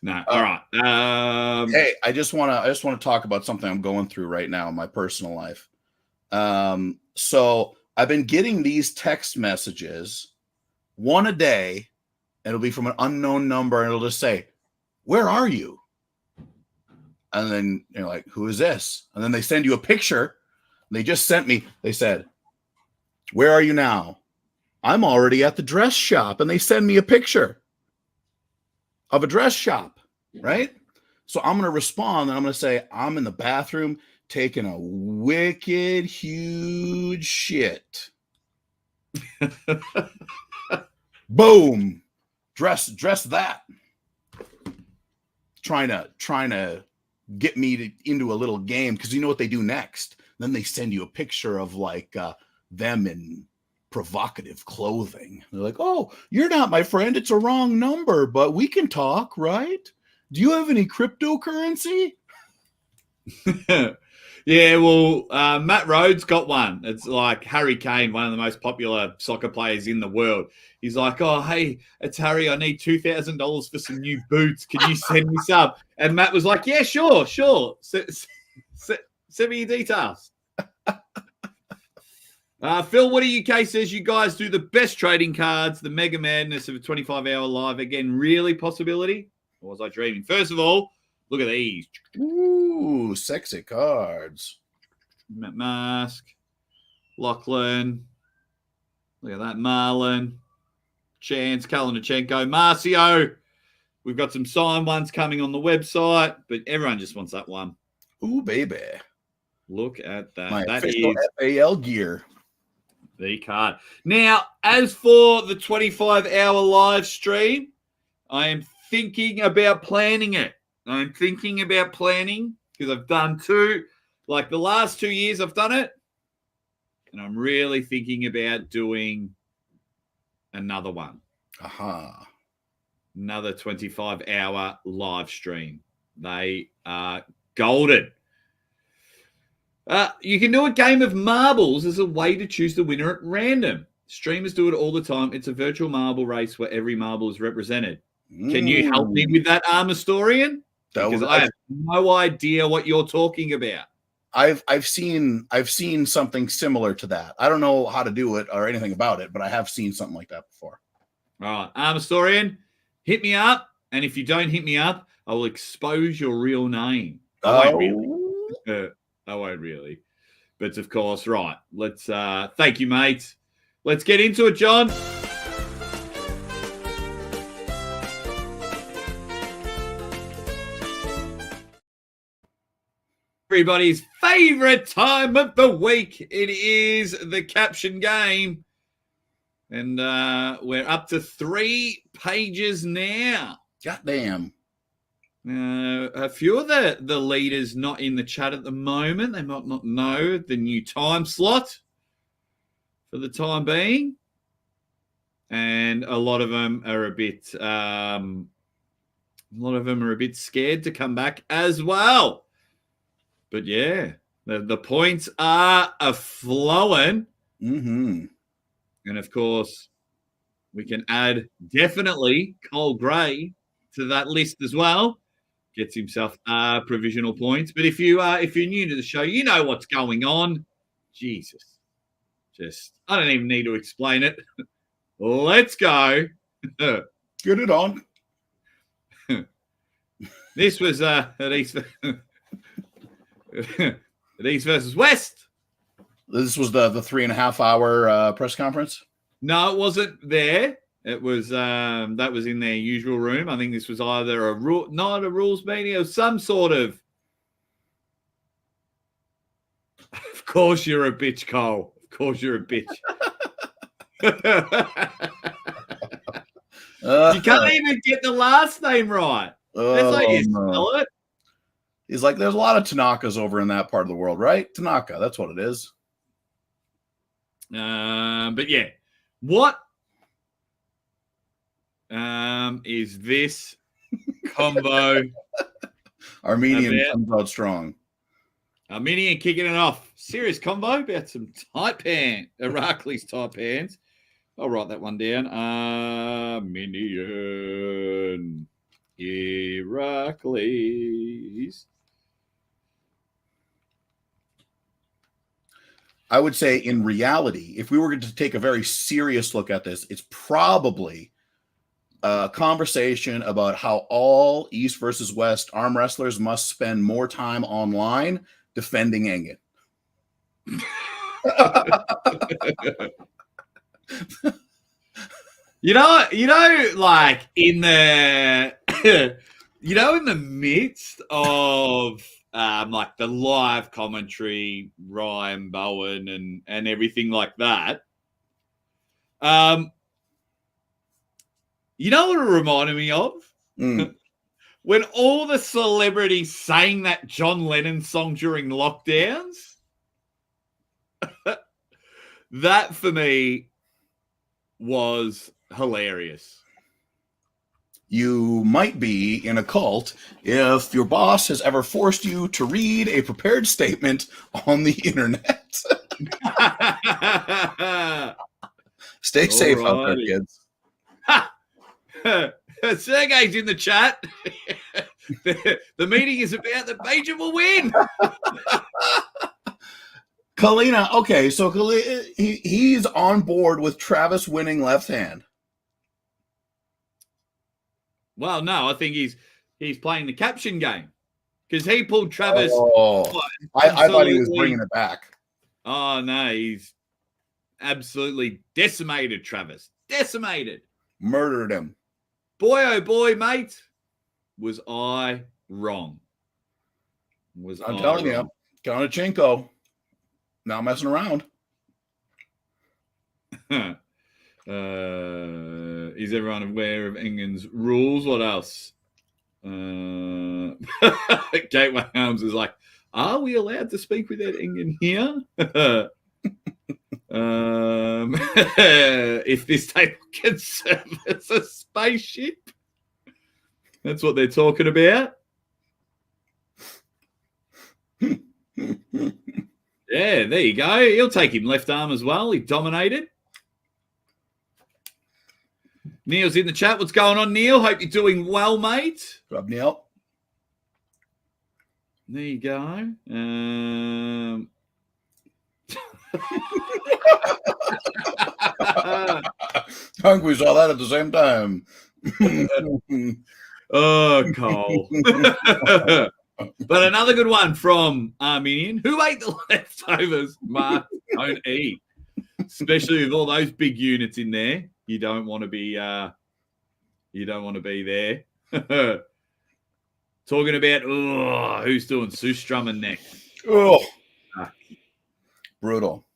No, all right. Hey, I just want to talk about something I'm going through right now in my personal life. So I've been getting these text messages, one a day. It'll be from an unknown number, and it'll just say, "Where are you?" And then you're like, "Who is this?" And then they send you a picture. They just sent me. They said, "Where are you now?" I'm already at the dress shop, and they send me a picture of a dress shop, right? So I'm going to respond, and I'm going to say, "I'm in the bathroom taking a wicked huge shit." Boom. Dress that. Trying to get me into a little game, because you know what they do next? Then they send you a picture of like them in provocative clothing. They're like, "Oh, you're not my friend. It's a wrong number, but we can talk, right? Do you have any cryptocurrency?" Yeah, well, Matt Rhodes got one. It's like Harry Kane, one of the most popular soccer players in the world. He's like, "Oh, hey, it's Harry. I need $2,000 for some new boots. Can you send me some?" And Matt was like, "Yeah, sure. Send me your details." Phil Woody UK says, "You guys do the best trading cards. The mega madness of a 25-hour live. Again, really possibility? Or was I dreaming?" First of all, look at these. Ooh, sexy cards. Matt Mask, Lachlan. Look at that. Marlon, Chance, Kalinachenko, Marcio. We've got some signed ones coming on the website, but everyone just wants that one. Ooh, baby. Look at that. My That official is FAL gear. the card. Now, as for the 25-hour live stream, I am thinking about planning it. I'm thinking about planning because I've done two. Like the last 2 years, I've done it. And I'm really thinking about doing another one. Aha. Another 25-hour live stream. They are golden. You can do a game of marbles as a way to choose the winner at random. Streamers do it all the time. It's a virtual marble race where every marble is represented. Can you help me with that, historian? Because I have no idea what you're talking about. I've seen something similar to that. I don't know how to do it or anything about it, but I have seen something like that before. All right, historian, hit me up, and if you don't hit me up, I will expose your real name. I won't really. But of course, right. Let's thank you, mate. Let's get into it, John. Everybody's favorite time of the week. It is the caption game. And we're up to 3 pages now. Goddamn. A few of the leaders not in the chat at the moment. They might not know the new time slot for the time being. And a lot of them are a bit scared to come back as well. But yeah, the points are flowing. Mm-hmm. And of course, we can add definitely Cole Gray to that list as well. Gets himself provisional points. But if you're new to the show, you know what's going on. Jesus. I don't even need to explain it. Let's go. Get it on. This was at East versus West. This was the 3.5 hour press conference. No, it wasn't there. It was that was in their usual room. I think this was either not a rules meeting or some sort of. Of course you're a bitch, Cole. Of course you're a bitch. You can't even get the last name right. That's how you spell it. He's like, there's a lot of Tanakas over in that part of the world, right? Tanaka, that's what it is. But yeah, what is this combo? Armenian comes out strong. Armenian kicking it off. Serious combo about some tight pants. Irakli's tight pants. I'll write that one down. Armenian Heracles. I would say in reality, if we were to take a very serious look at this, it's probably a conversation about how all East versus West arm wrestlers must spend more time online defending Engen. Like in the, in the midst of like the live commentary, Ryan Bowen and everything like that. You know what it reminded me of? When all the celebrities sang that John Lennon song during lockdowns. That for me was hilarious. You might be in a cult if your boss has ever forced you to read a prepared statement on the internet. Stay safe out there, kids. Sergey's in the chat. The meeting is about that Bagent will win. Kalina, okay, so he's on board with Travis winning left hand. Well, no, I think he's playing the caption game because he pulled Travis. I thought he was bringing it back. Oh no, he's absolutely decimated Travis. Decimated. Murdered him. Boy, oh boy, mate, was I wrong? I'm telling you, Konachenko. Not messing around. Is everyone aware of Engen's rules? What else? Gateway Arms is like, are we allowed to speak without Engen here? If this table can serve as a spaceship, that's what they're talking about. Yeah, there you go. He'll take him left arm as well. He dominated. Neil's in the chat. What's going on, Neil? Hope you're doing well, mate. Good up, Neil. There you go. I think we saw that at the same time. Oh, Cole. But another good one from Arminian. Who ate the leftovers? Mark, don't eat. Especially with all those big units in there. You don't want to be there. Talking about who's doing Sustrum next. Oh, brutal.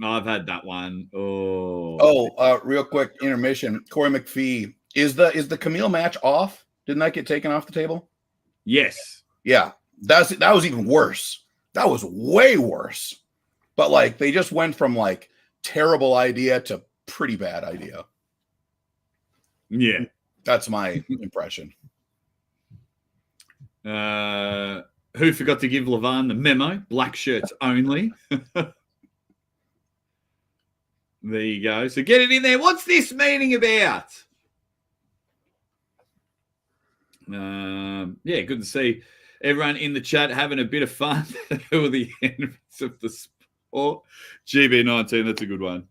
I've had that one. Real quick intermission. Corey McPhee, is the Camille match off? Didn't that get taken off the table? Yes. Yeah, that was even worse. That was way worse. But like they just went from like terrible idea to pretty bad idea. Yeah, that's my impression. Who forgot to give Levan the memo? Black shirts only. There you go. So get it in there. What's this meeting about? Yeah, good to see everyone in the chat having a bit of fun with the enemies of the sport. GB19, that's a good one.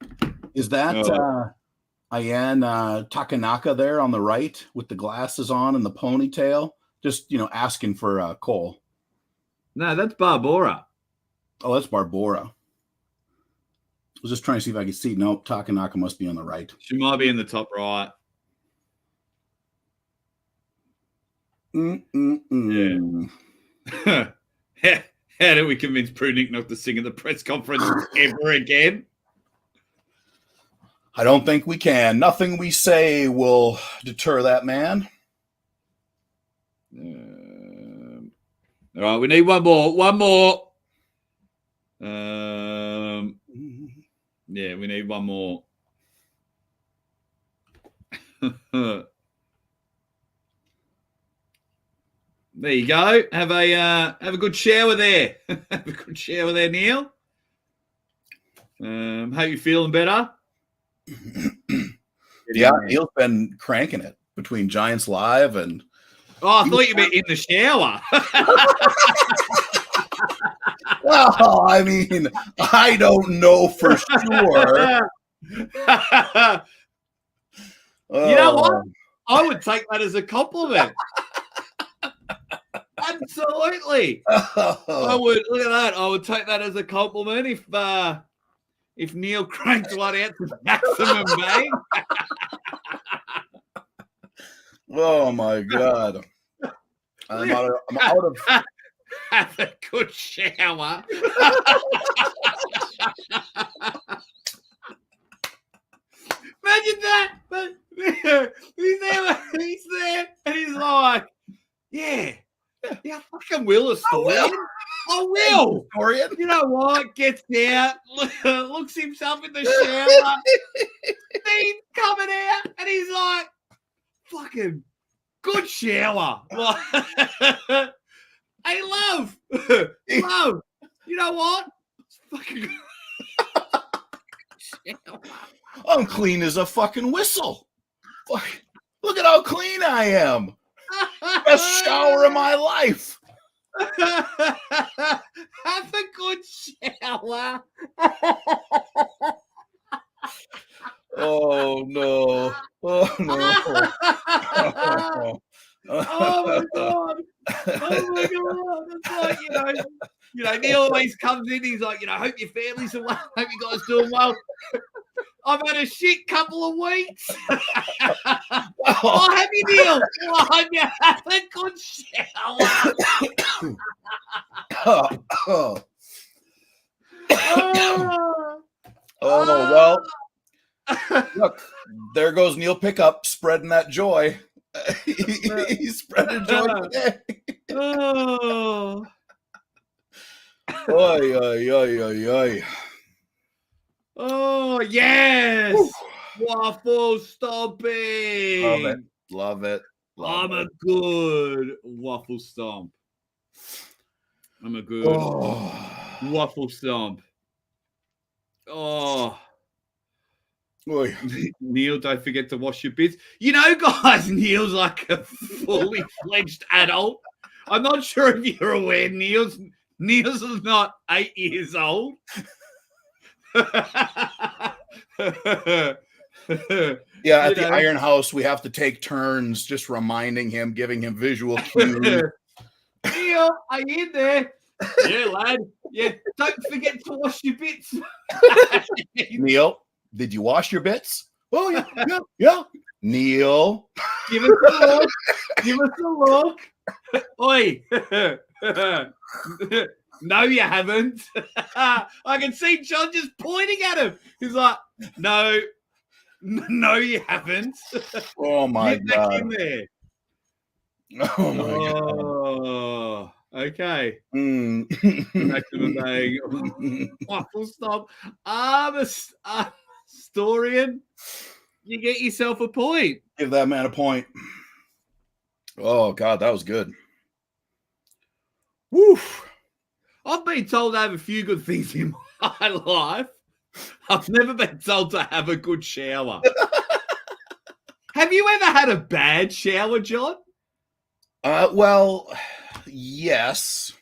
Is that Ayan Takanaka there on the right with the glasses on and the ponytail? Just, asking for Cole. No, that's Barbora. Oh, that's Barbora. I was just trying to see if I could see. Nope, Takanaka must be on the right. She might be in the top right. Yeah. How do we convince Prunick not to sing at the press conference ever again? I don't think we can. Nothing we say will deter that man. All right, we need one more. Yeah, we need one more. There you go. Have a good shower there. Have a good shower there, Neil. How you feeling better? Yeah, Neil's been cranking it between Giants Live and Oh, I thought you meant in the shower. Well, I mean, I don't know for sure. You know what? Oh. I would take that as a compliment. Absolutely. I would look at that. I would take that as a compliment if Neil cranked one out to maximum bang. Oh my God. I'm out of Have a good shower. Imagine that. But he's there, and he's like, yeah, I fucking will, historian. I will. Historian. You know what? Gets out, looks himself in the shower, steam coming out, and he's like, fucking good shower. Hey, love. Love. You know what? It's fucking shower. I'm clean as a fucking whistle. Look at how clean I am. Best shower of my life. Have a good shower. Oh no. Oh no. Oh my God. Oh my God. It's like, Neil always comes in, he's like, hope your families are well, hope you guys doing well. I've had a shit couple of weeks. Oh, have you, Neil? Oh, have you had a good shower? Well. Look, there goes Neil Pickup spreading that joy. He's spreading joy today. Oh. Oy, oy, oy, oy, oy. Oh, yes. Woo. Waffle stomping. Love it. I'm a good waffle stomp. I'm a good waffle stomp. Oh. Oy. Neil, don't forget to wash your bits. Guys, Neil's like a fully fledged adult. I'm not sure if you're aware, Neil's is not 8 years old. Yeah, at the Iron House, we have to take turns just reminding him, giving him visual cues. Neil, are you in there? Yeah, lad. Yeah, don't forget to wash your bits. Neil, did you wash your bits? Oh, yeah. Neil. Give us a look. Oi. No, you haven't. I can see John just pointing at him. He's like, no, you haven't. Oh, my Get God. back in there. Oh, my God. Okay. Maximum bang. Waffle stop. Historian, you get yourself a point. Give that man a point. Oh, God, that was good. Woof. I've been told to have a few good things in my life. I've never been told to have a good shower. Have you ever had a bad shower, John? Well, yes.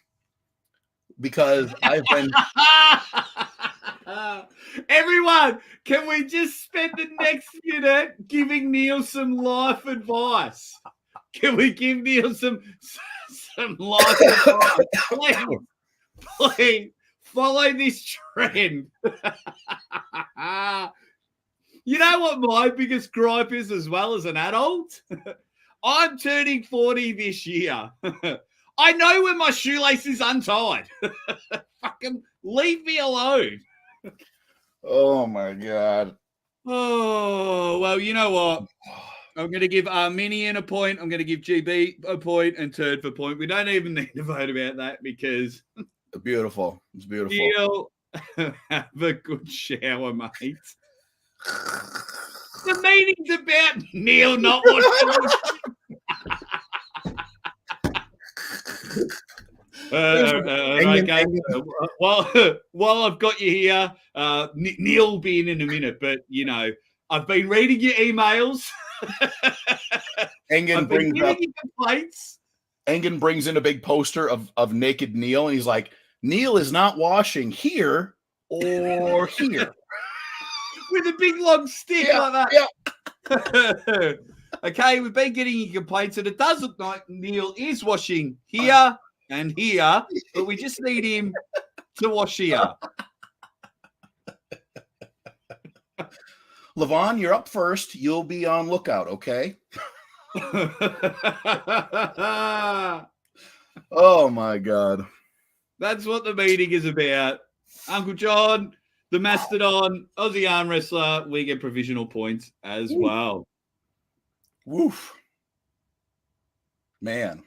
Because I've been... Everyone, can we just spend the next minute giving Neil some life advice? Can we give Neil some life advice? Please follow this trend. You know what my biggest gripe is as well as an adult? I'm turning 40 this year. I know when my shoelace is untied. Fucking leave me alone. Oh, my God. Oh, well, you know what? I'm going to give Arminian a point. I'm going to give GB a point and Turd a point. We don't even need to vote about that because... Beautiful. It's beautiful. Neil, have a good shower, mate. The meeting's about Neil not watching. Okay. While I've got you here, Neil will be in a minute, but I've been reading your emails. Engen I've been brings giving up. you complaints. Engen brings in a big poster of naked Neil, and he's like, Neil is not washing here or here. With a big long stick like that. Okay, we've been getting your complaints, and it does look like Neil is washing here and here, but we just need him to wash here. Levon, you're up first. You'll be on lookout, okay? Oh, my God. That's what the meeting is about. Uncle John, the Mastodon, Aussie arm wrestler, we get provisional points as well. Woof. Man.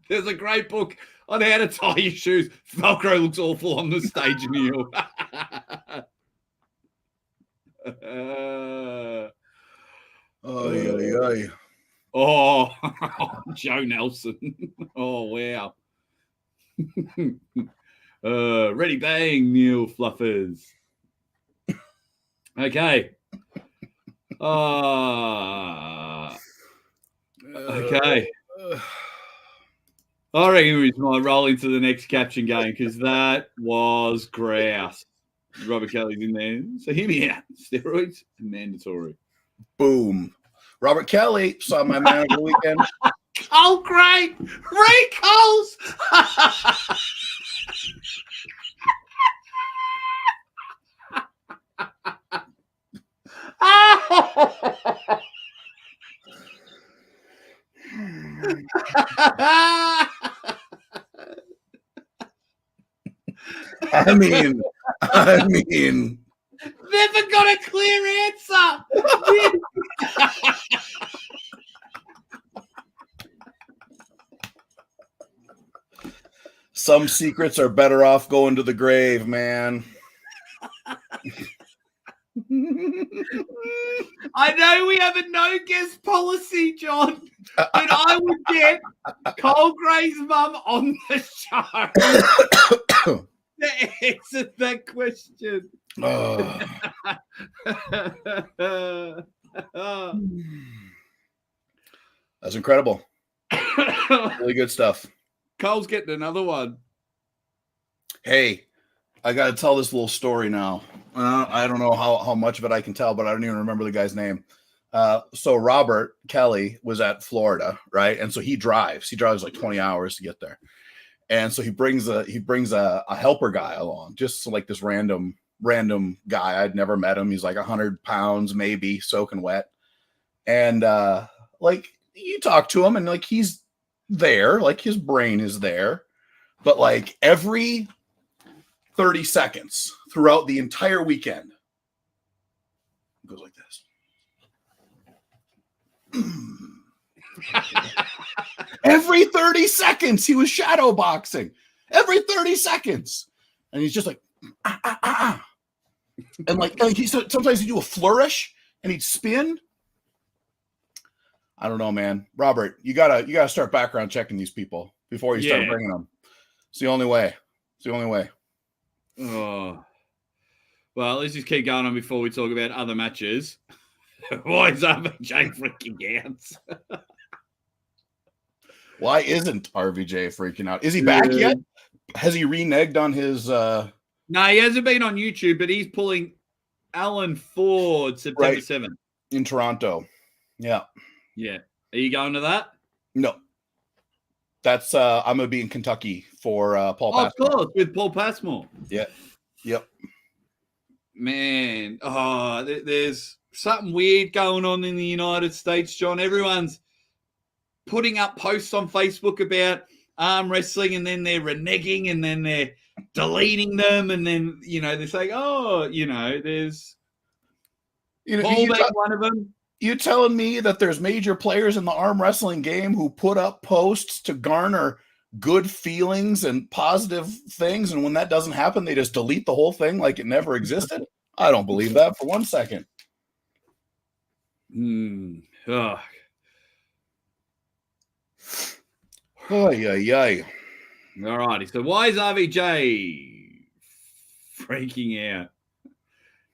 There's a great book on how to tie your shoes. Velcro looks awful on the stage, Neil. Oh, Joe Nelson. Oh, wow. Ready, bang, Neil Fluffers. Okay. Okay. I reckon we might roll into the next caption game because that was grouse. Robert Kelly's in there. So hear me out. Steroids mandatory. Boom. Robert Kelly saw my man over the weekend. Oh, great. Ray Coles. I mean, never got a clear answer. some secrets are better off going to the grave, man. I know we have a no guest policy, John, but I would get Cole Gray's mum on the show to answer that question. That's incredible. Really good stuff. Cole's getting another one. Hey, I got to tell this little story now. I don't know how much of it I can tell, but I don't even remember the guy's name. So Robert Kelly was at Florida, right? And so he drives like 20 hours to get there. And so he brings a helper guy along, just like this random guy. I'd never met him. He's like 100 pounds, maybe soaking wet. And like you talk to him and like he's there, like his brain is there, but like every 30 seconds throughout the entire weekend, it goes like this. Every 30 seconds he was shadow boxing. Every 30 seconds. And he's just like, And like he sometimes he'd do a flourish and he'd spin. I don't know, man. Robert, you gotta start background checking these people before you start bringing them. It's the only way. Oh, well, let's just keep going on before we talk about other matches. Why is RVJ freaking out? Why isn't RVJ freaking out? Is he back yet? Has he reneged on his? No, he hasn't been on YouTube, but he's pulling Alan Ford September 7th in Toronto. Yeah. Are you going to that? No. That's I'm gonna be in Kentucky for Paul Passmore. Of course, with Paul Passmore. Yeah. Yep. Man, there's something weird going on in the United States, John. Everyone's putting up posts on Facebook about arm wrestling, and then they're reneging, and then they're deleting them, and then they're saying, there's Paul being one of them. You telling me that there's major players in the arm wrestling game who put up posts to garner good feelings and positive things, and when that doesn't happen, they just delete the whole thing like it never existed? I don't believe that for 1 second. Oh. Ay. All righty. So why is RVJ freaking out?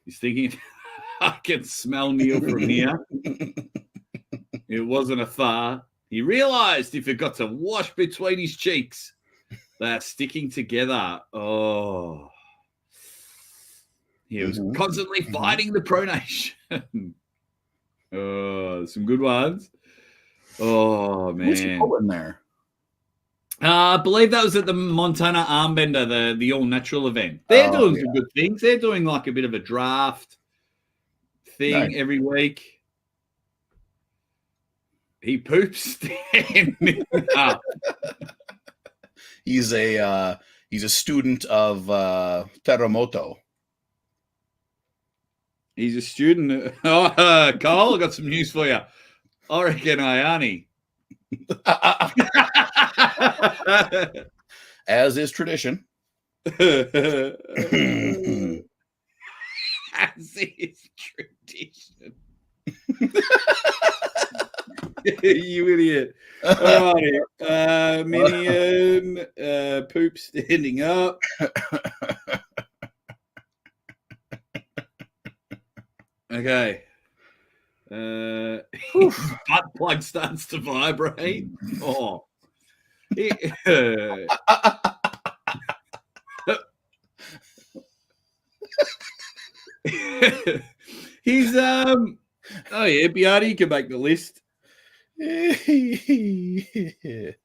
He's thinking I can smell Neil from here. It wasn't a far. He realized he forgot to wash between his cheeks. They're sticking together. Oh. He was constantly fighting the pronation. Oh, some good ones. Oh, man. Who's he pulling there? I believe that was at the Montana Armbender, the all-natural event. They're doing some good things. They're doing like a bit of a draft thing every week. He poops standing up. He's a student of Terremoto. He's a student. Oh, Cole, I got some news for you. I reckon Ayani. As is tradition. As is tradition. You idiot. All right. Minion, poop standing up. Okay. His butt plug starts to vibrate. Oh. He's oh yeah, Beardy, you can make the list. RBJ,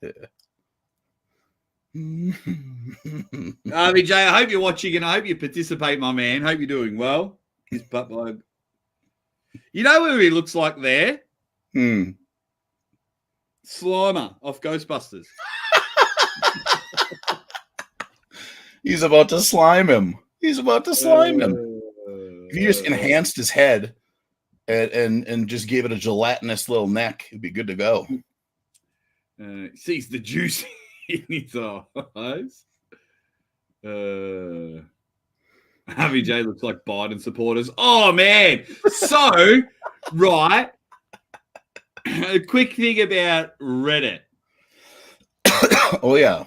I hope you're watching and I hope you participate, my man. Hope you're doing well. His butt plug. You know who he looks like there? Slimer off Ghostbusters. He's about to slime him. He's about to slime him. If you just enhanced his head and just gave it a gelatinous little neck, it'd be good to go. Sees the juice in his eyes. RBJ looks like Biden supporters. Oh, man. So, right. A quick thing about Reddit. Oh, yeah.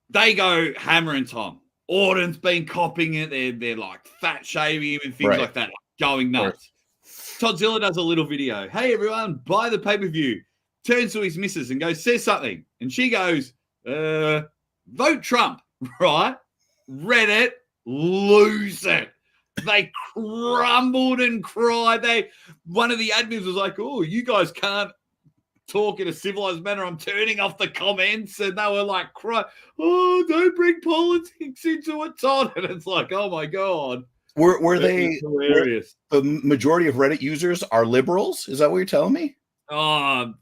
They go hammer and Tom. Orton's been copying it. They're like fat shaving him and things like that, like going nuts. Toddzilla does a little video. Hey, everyone, buy the pay-per-view. Turns to his missus and goes, says something. And she goes, vote Trump, right? Reddit, lose it. They crumbled and cried. One of the admins was like, oh, you guys can't talk in a civilized manner. I'm turning off the comments. And they were like, oh, don't bring politics into it, Todd. And it's like, oh, my God. Were they hilarious? The majority of Reddit users are liberals? Is that what you're telling me? Oh,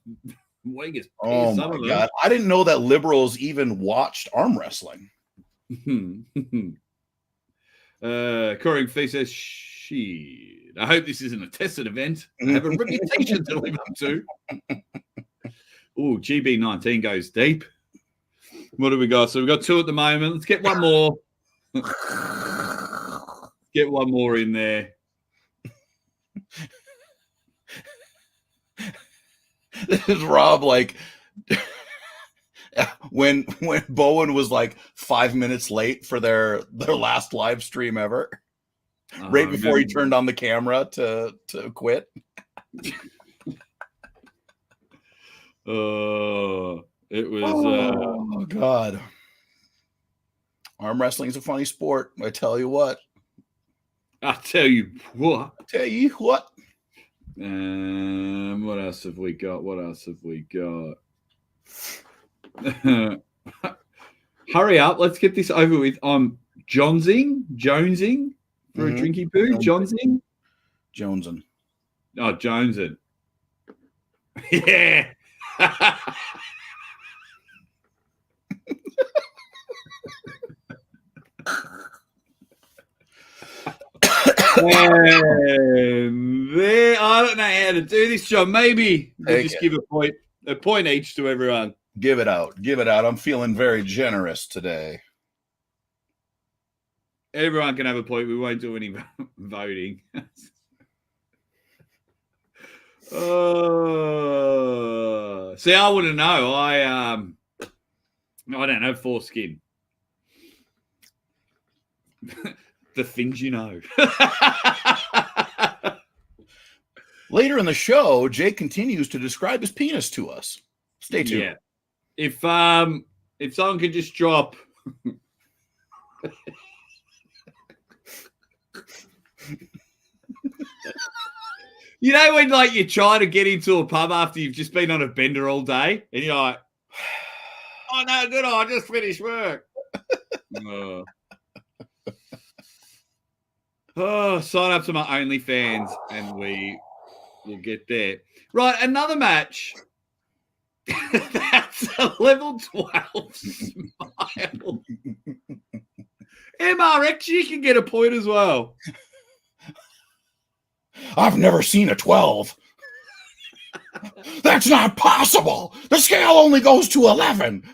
my God. I didn't know that liberals even watched arm wrestling. Corey Fee says, shit. I hope this isn't a tested event. I have a reputation to live up to. Oh, GB19 goes deep. What do we got? So we've got 2 at the moment. Let's get one more. Get one more in there. This is Rob, like when Bowen was like 5 minutes late for their last live stream ever, right before he turned on the camera to quit. It was. Oh God! Arm wrestling is a funny sport. I tell you what. I tell you what. What else have we got? Hurry up. Let's get this over with. I'm jonesing for a drinky poo. Jonesing. Oh, jonesing. Yeah. And there, I don't know how to do this, John. Maybe we'll just give a point each to everyone. Give it out. I'm feeling very generous today. Everyone can have a point. We won't do any voting. See, I wouldn't know. I don't have foreskin. the things you know. Later in the show, Jake continues to describe his penis to us. Stay tuned. Yeah. If someone could just drop you know when like you try to get into a pub after you've just been on a bender all day and you're like, oh no, good, I just finished work. Sign up to my OnlyFans and we will get there. Right, another match. That's a level 12 smile. MRX, you can get a point as well. I've never seen a 12. That's not possible. The scale only goes to 11. How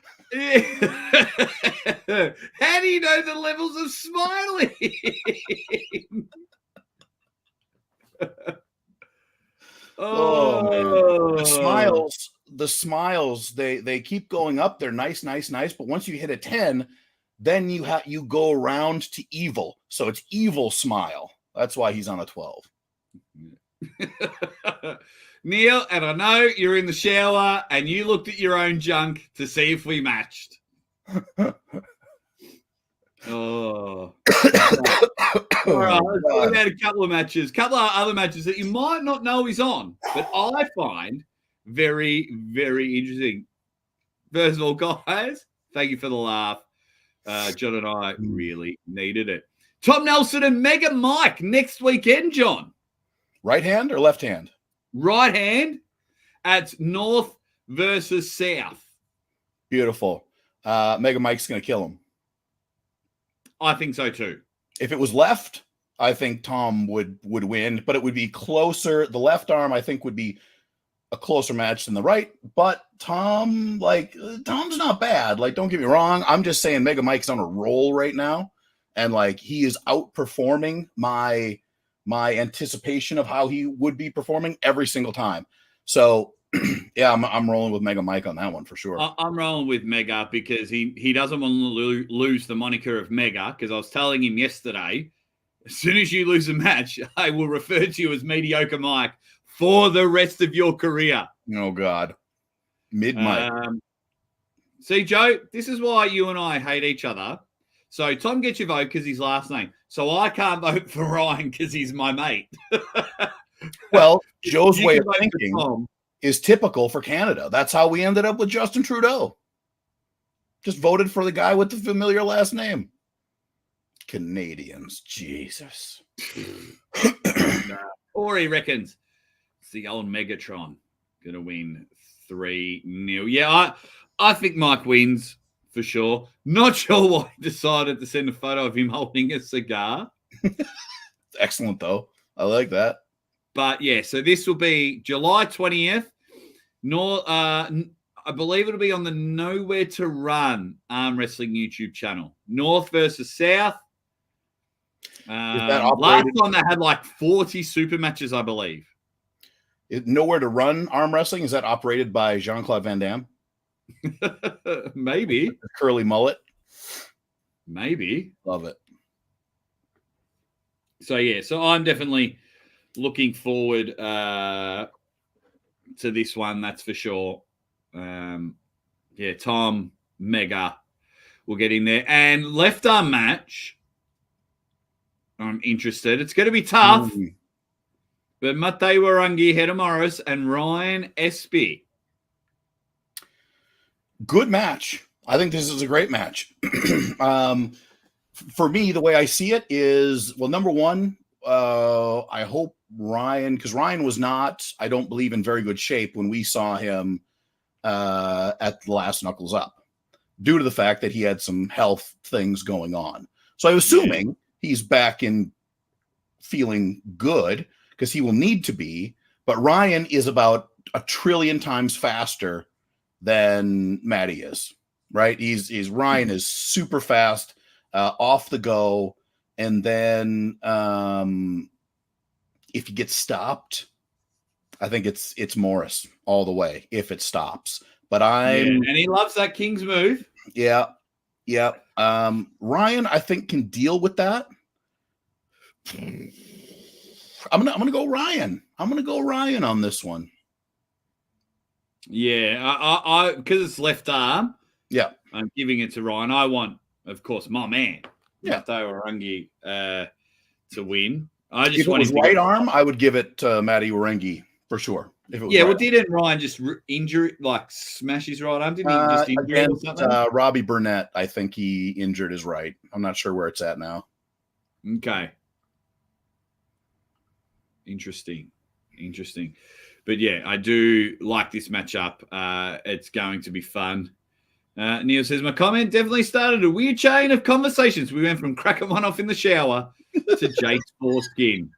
do you know the levels of smiling? Man. The smiles, they keep going up. They're nice. But once you hit a 10, then you go around to evil. So it's evil smile. That's why he's on a 12. Neil, and I know you're in the shower and you looked at your own junk to see if we matched. All right, let's talk about a couple of other matches that you might not know he's on, but I find very, very interesting. First of all, guys, thank you for the laugh. John and I really needed it. Tom Nelson and Mega Mike next weekend, John. Right hand or left hand? Right hand at North versus South. Beautiful. Mega Mike's going to kill him. I think so too. If it was left, I think Tom would win, but it would be closer. The left arm, I think, would be a closer match than the right. But Tom's not bad. Like, don't get me wrong. I'm just saying Mega Mike's on a roll right now. And like he is outperforming my anticipation of how he would be performing every single time. So yeah, I'm rolling with Mega Mike on that one for sure. I'm rolling with Mega because he doesn't want to lose the moniker of Mega, because I was telling him yesterday, as soon as you lose a match, I will refer to you as Mediocre Mike for the rest of your career. Oh, God. Mid-Mike. See, Joe, this is why you and I hate each other. So Tom gets your vote because his last name. So I can't vote for Ryan because he's my mate. Well, Joe's way of thinking is typical for Canada. That's how we ended up with Justin Trudeau. Just voted for the guy with the familiar last name. Canadians, Jesus. Or he reckons it's the old Megatron going to win 3-0. Yeah, I think Mike wins for sure. Not sure why he decided to send a photo of him holding a cigar. Excellent, though. I like that. But yeah, so this will be July 20th. I believe it'll be on the Nowhere to Run arm wrestling YouTube channel. North versus South. Last time they had like 40 super matches, I believe. Nowhere to Run arm wrestling, is that operated by Jean-Claude Van Damme? Maybe. Curly mullet. Maybe. Love it. So yeah, so I'm definitely looking forward to this one, that's for sure. Yeah, Tom, Mega will get in there. And left arm match, I'm interested. It's going to be tough. But Matei Warangi, Humorous, and Ryan Espy. Good match. I think this is a great match. For me, the way I see it is, well, number one, I hope Ryan, because Ryan was not, I don't believe, in very good shape when we saw him at the last Knuckles Up, due to the fact that he had some health things going on. So I'm assuming he's back in feeling good, because he will need to be. But Ryan is about 1 trillion times faster than Matty is, right? Ryan is super fast, off the go. And then if he gets stopped, I think it's Morris all the way if it stops. But and he loves that King's move. Yeah. Ryan, I think, can deal with that. I'm gonna go Ryan. I'm gonna go Ryan on this one. Yeah, I because it's left arm. Yeah, I'm giving it to Ryan. I want, of course, my man, Matteo Orangi, to win. I just if it want was him to right get arm, I would give it to Matty Orengi for sure. If it was well, didn't Ryan just injure, like smash his right arm? Didn't he just injure it or something? Robbie Burnett, I think he injured his right. I'm not sure where it's at now. Okay. Interesting. But yeah, I do like this matchup. It's going to be fun. Neil says, my comment definitely started a weird chain of conversations. We went from cracking one off in the shower to Jake's foreskin.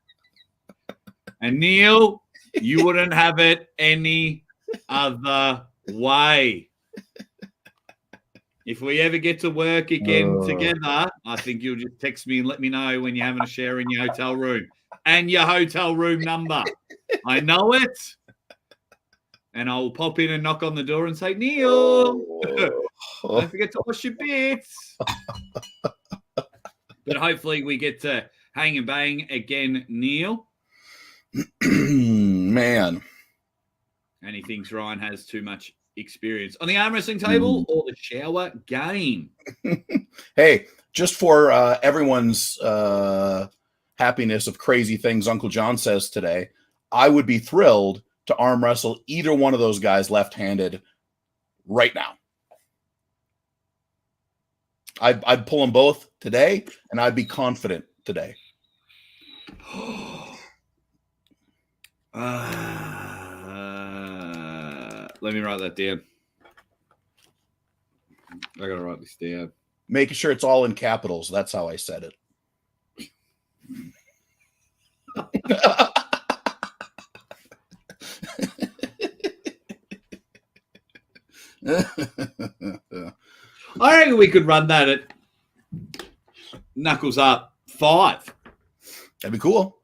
And Neil, you wouldn't have it any other way. If we ever get to work again together, I think you'll just text me and let me know when you're having a share in your hotel room and your hotel room number. I know it. And I'll pop in and knock on the door and say, Neil, don't forget to wash your bits. But hopefully we get to hang and bang again, Neil. Man. And he thinks Ryan has too much experience on the arm wrestling table or the shower game. Hey, just for everyone's happiness of crazy things Uncle John says today, I would be thrilled to arm wrestle either one of those guys left-handed right now. I'd pull them both today, and I'd be confident today. Let me write that down. I gotta write this down. Making sure it's all in capitals. That's how I said it. I reckon we could run that at Knuckles Up 5. That'd be cool.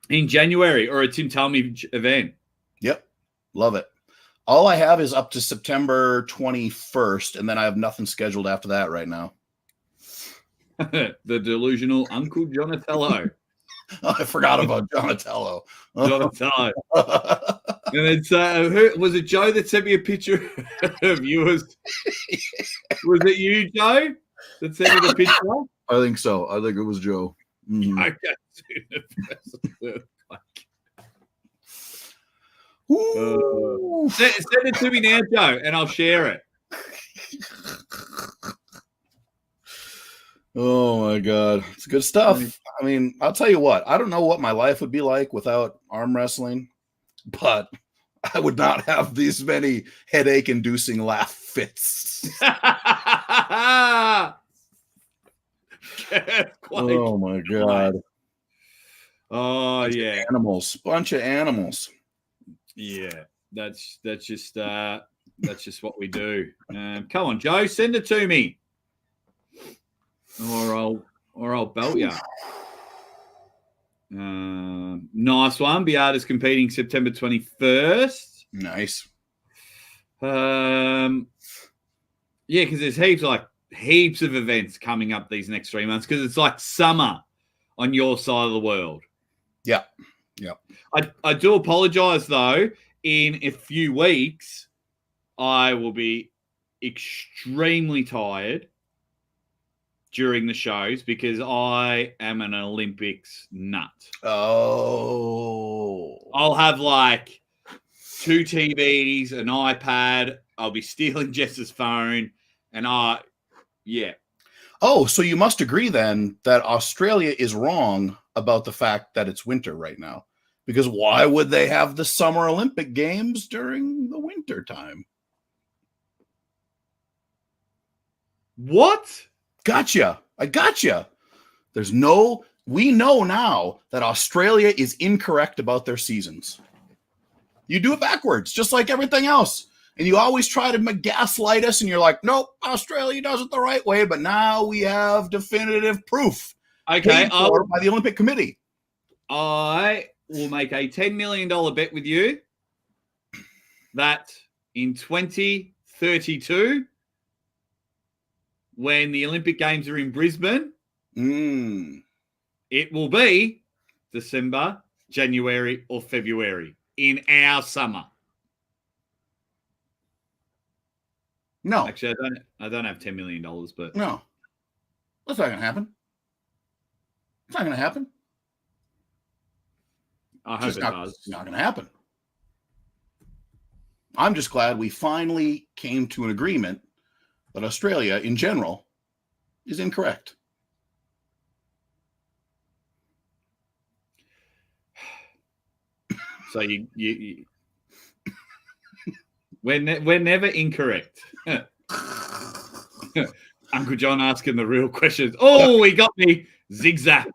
In January, or a Tim Talmy event. Yep. Love it. All I have is up to September 21st, and then I have nothing scheduled after that right now. The delusional Uncle Jonatello. I forgot about Jonatello. Jonatello. And it's was it Joe that sent me a picture of yours? Was it you, Joe, that sent me the picture? I think so. I think it was Joe. Mm-hmm. Send it to me now, Joe, and I'll share it. Oh my God, it's good stuff. I mean, I'll tell you what, I don't know what my life would be like without arm wrestling, but I would not have these many headache-inducing laugh fits. Oh my God. Oh yeah, bunch of animals. Yeah, that's just what we do. Come on, Joe, send it to me, or I'll belt you. Nice one. Beata's competing September 21st. Nice. Yeah, because there's heaps of events coming up these next 3 months because it's like summer on your side of the world. Yeah. I do apologize, though. In a few weeks, I will be extremely tired during the shows because I am an Olympics nut. Oh. I'll have like 2 TVs, an iPad. I'll be stealing Jess's phone. And yeah. Oh, so you must agree then that Australia is wrong about the fact that it's winter right now. Because why would they have the Summer Olympic Games during the winter time? What? Gotcha. I gotcha. We know now that Australia is incorrect about their seasons. You do it backwards, just like everything else. And you always try to gaslight us, and you're like, nope, Australia does it the right way, but now we have definitive proof. Okay. By the Olympic Committee. I will make a $10 million bet with you that in 2032, when the Olympic Games are in Brisbane, it will be December, January, or February in our summer? No. Actually, I don't have $10 million, but No. That's not going to happen. It's not going to happen. I hope it does. It's not going to happen. I'm just glad we finally came to an agreement that Australia, in general, is incorrect. So you we're never incorrect. Uncle John asking the real questions. Oh, he got me. Zigzag.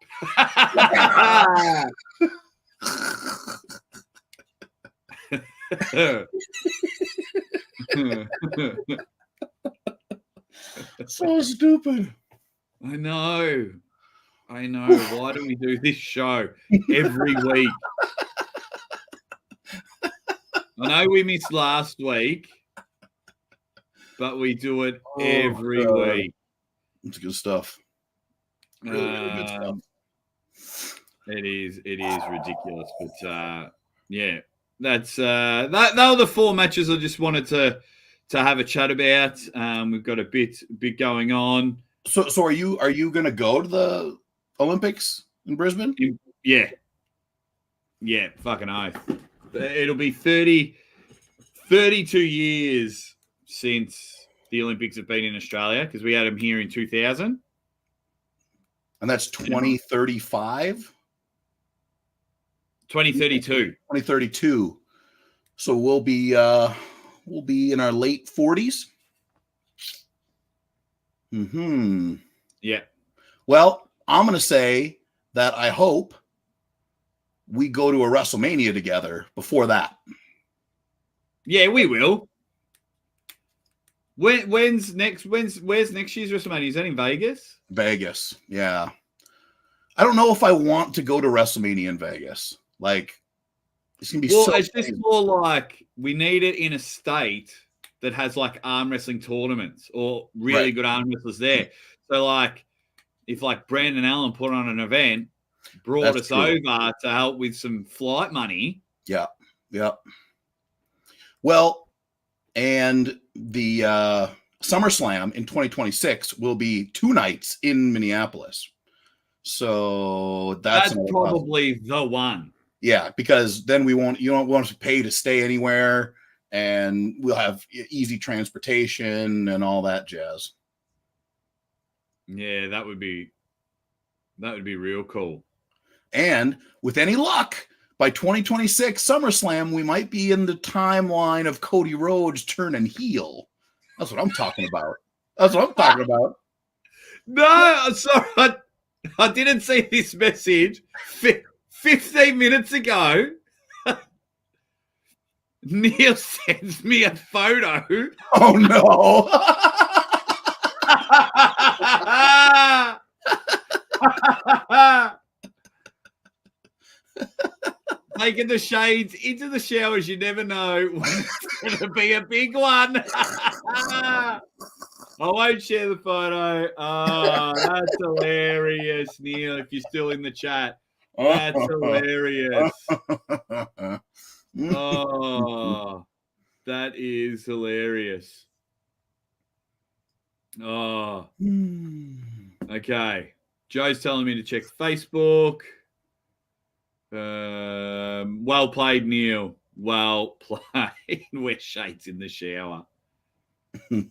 So stupid. I know. Why do we do this show every week? I know we missed last week, but we do it every week. It's good stuff. Really good stuff. It is ridiculous, but yeah, that's that were the 4 matches I just wanted to have a chat about. We've got a bit going on. So are you going to go to the Olympics in Brisbane? Yeah, fucking oath. It'll be 32 years since the Olympics have been in Australia, because we had them here in 2000. And that's 2035? 2032. 2032. So we'll be in our late 40s. Mm-hmm. Yeah. Well, I'm going to say that I hope we go to a WrestleMania together before that. Yeah, we will. Where's next year's WrestleMania? Is that in Vegas? Vegas, yeah. I don't know if I want to go to WrestleMania in Vegas. Like, it's going to be it's just more like we need it in a state that has like arm wrestling tournaments or really good arm wrestlers there. So like, if like Brandon Allen put on an event, brought us over to help with some flight money. Yeah. Well, and the SummerSlam in 2026 will be 2 nights in Minneapolis. So that's probably the one. Yeah, because then you don't want to pay to stay anywhere, and we'll have easy transportation and all that jazz. Yeah, that would be real cool. And with any luck, by 2026 SummerSlam, we might be in the timeline of Cody Rhodes turning heel. That's what I'm talking about. No, sorry. I didn't see this message 15 minutes ago. Neil sends me a photo. Oh, no. Taking the shades into the showers, you never know when it's going to be a big one. I won't share the photo. Oh, that's hilarious, Neil, if you're still in the chat. That's hilarious. Oh, that is hilarious. Oh, okay. Joe's telling me to check Facebook. Well played, Neil. Well played. Wear shades in the shower. Hang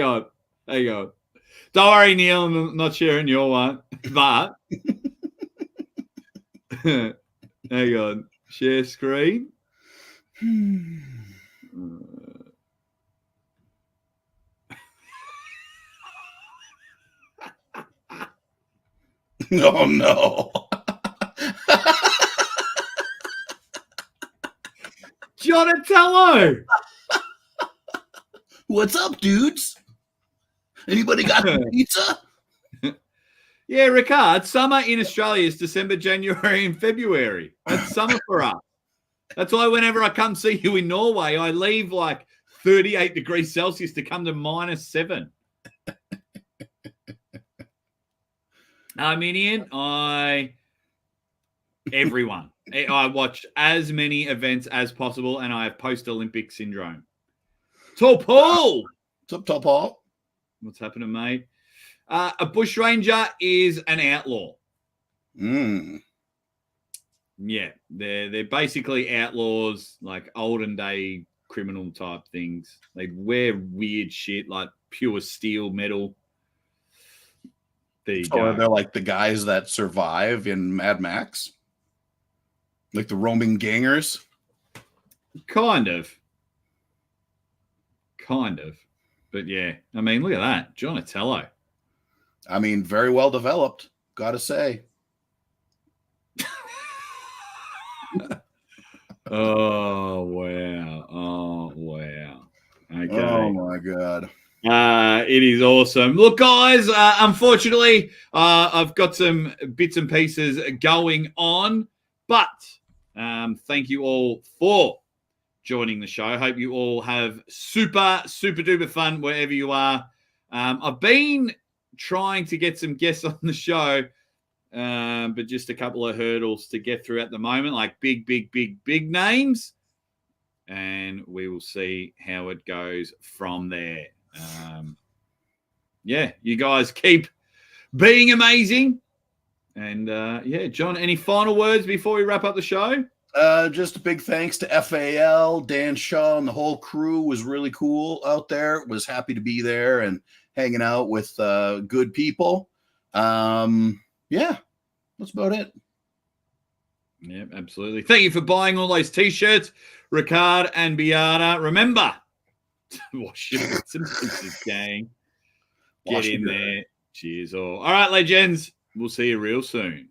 on. Don't worry, Neil. I'm not sharing your one, but hang on. Share screen. Oh, no. Donatello. What's up, dudes? Anybody got some pizza? Yeah, Ricard, summer in Australia is December, January, and February. That's summer for us. That's why whenever I come see you in Norway, I leave like 38 degrees Celsius to come to -7. Armenian, everyone. I watch as many events as possible, and I have post-Olympic syndrome. Tall Paul! What's up, Tall Paul? What's happening, mate? A bushranger is an outlaw. Yeah, they're basically outlaws, like olden day criminal type things. They wear weird shit like pure steel metal. There you go. They're like the guys that survive in Mad Max, like the roaming gangers. Kind of. But yeah, I mean, look at that, Donatello. I mean, very well developed, gotta say. Oh wow. Okay. Oh my god. It is awesome. Look, guys, unfortunately, I've got some bits and pieces going on, but thank you all for joining the show. I hope you all have super duper fun wherever you are. I've been trying to get some guests on the show, but just a couple of hurdles to get through at the moment, like big names, and we will see how it goes from there. Yeah, you guys keep being amazing. And yeah, John, any final words before we wrap up the show? Just a big thanks to FAL, Dan Shaw, and the whole crew. Was really cool out there. Was happy to be there and hanging out with good people. Yeah, that's about it. Yeah, absolutely. Thank you for buying all those t-shirts, Ricard and Beata. Remember, wash your bits and pieces, gang. Get in there. Cheers all. All right, legends. We'll see you real soon.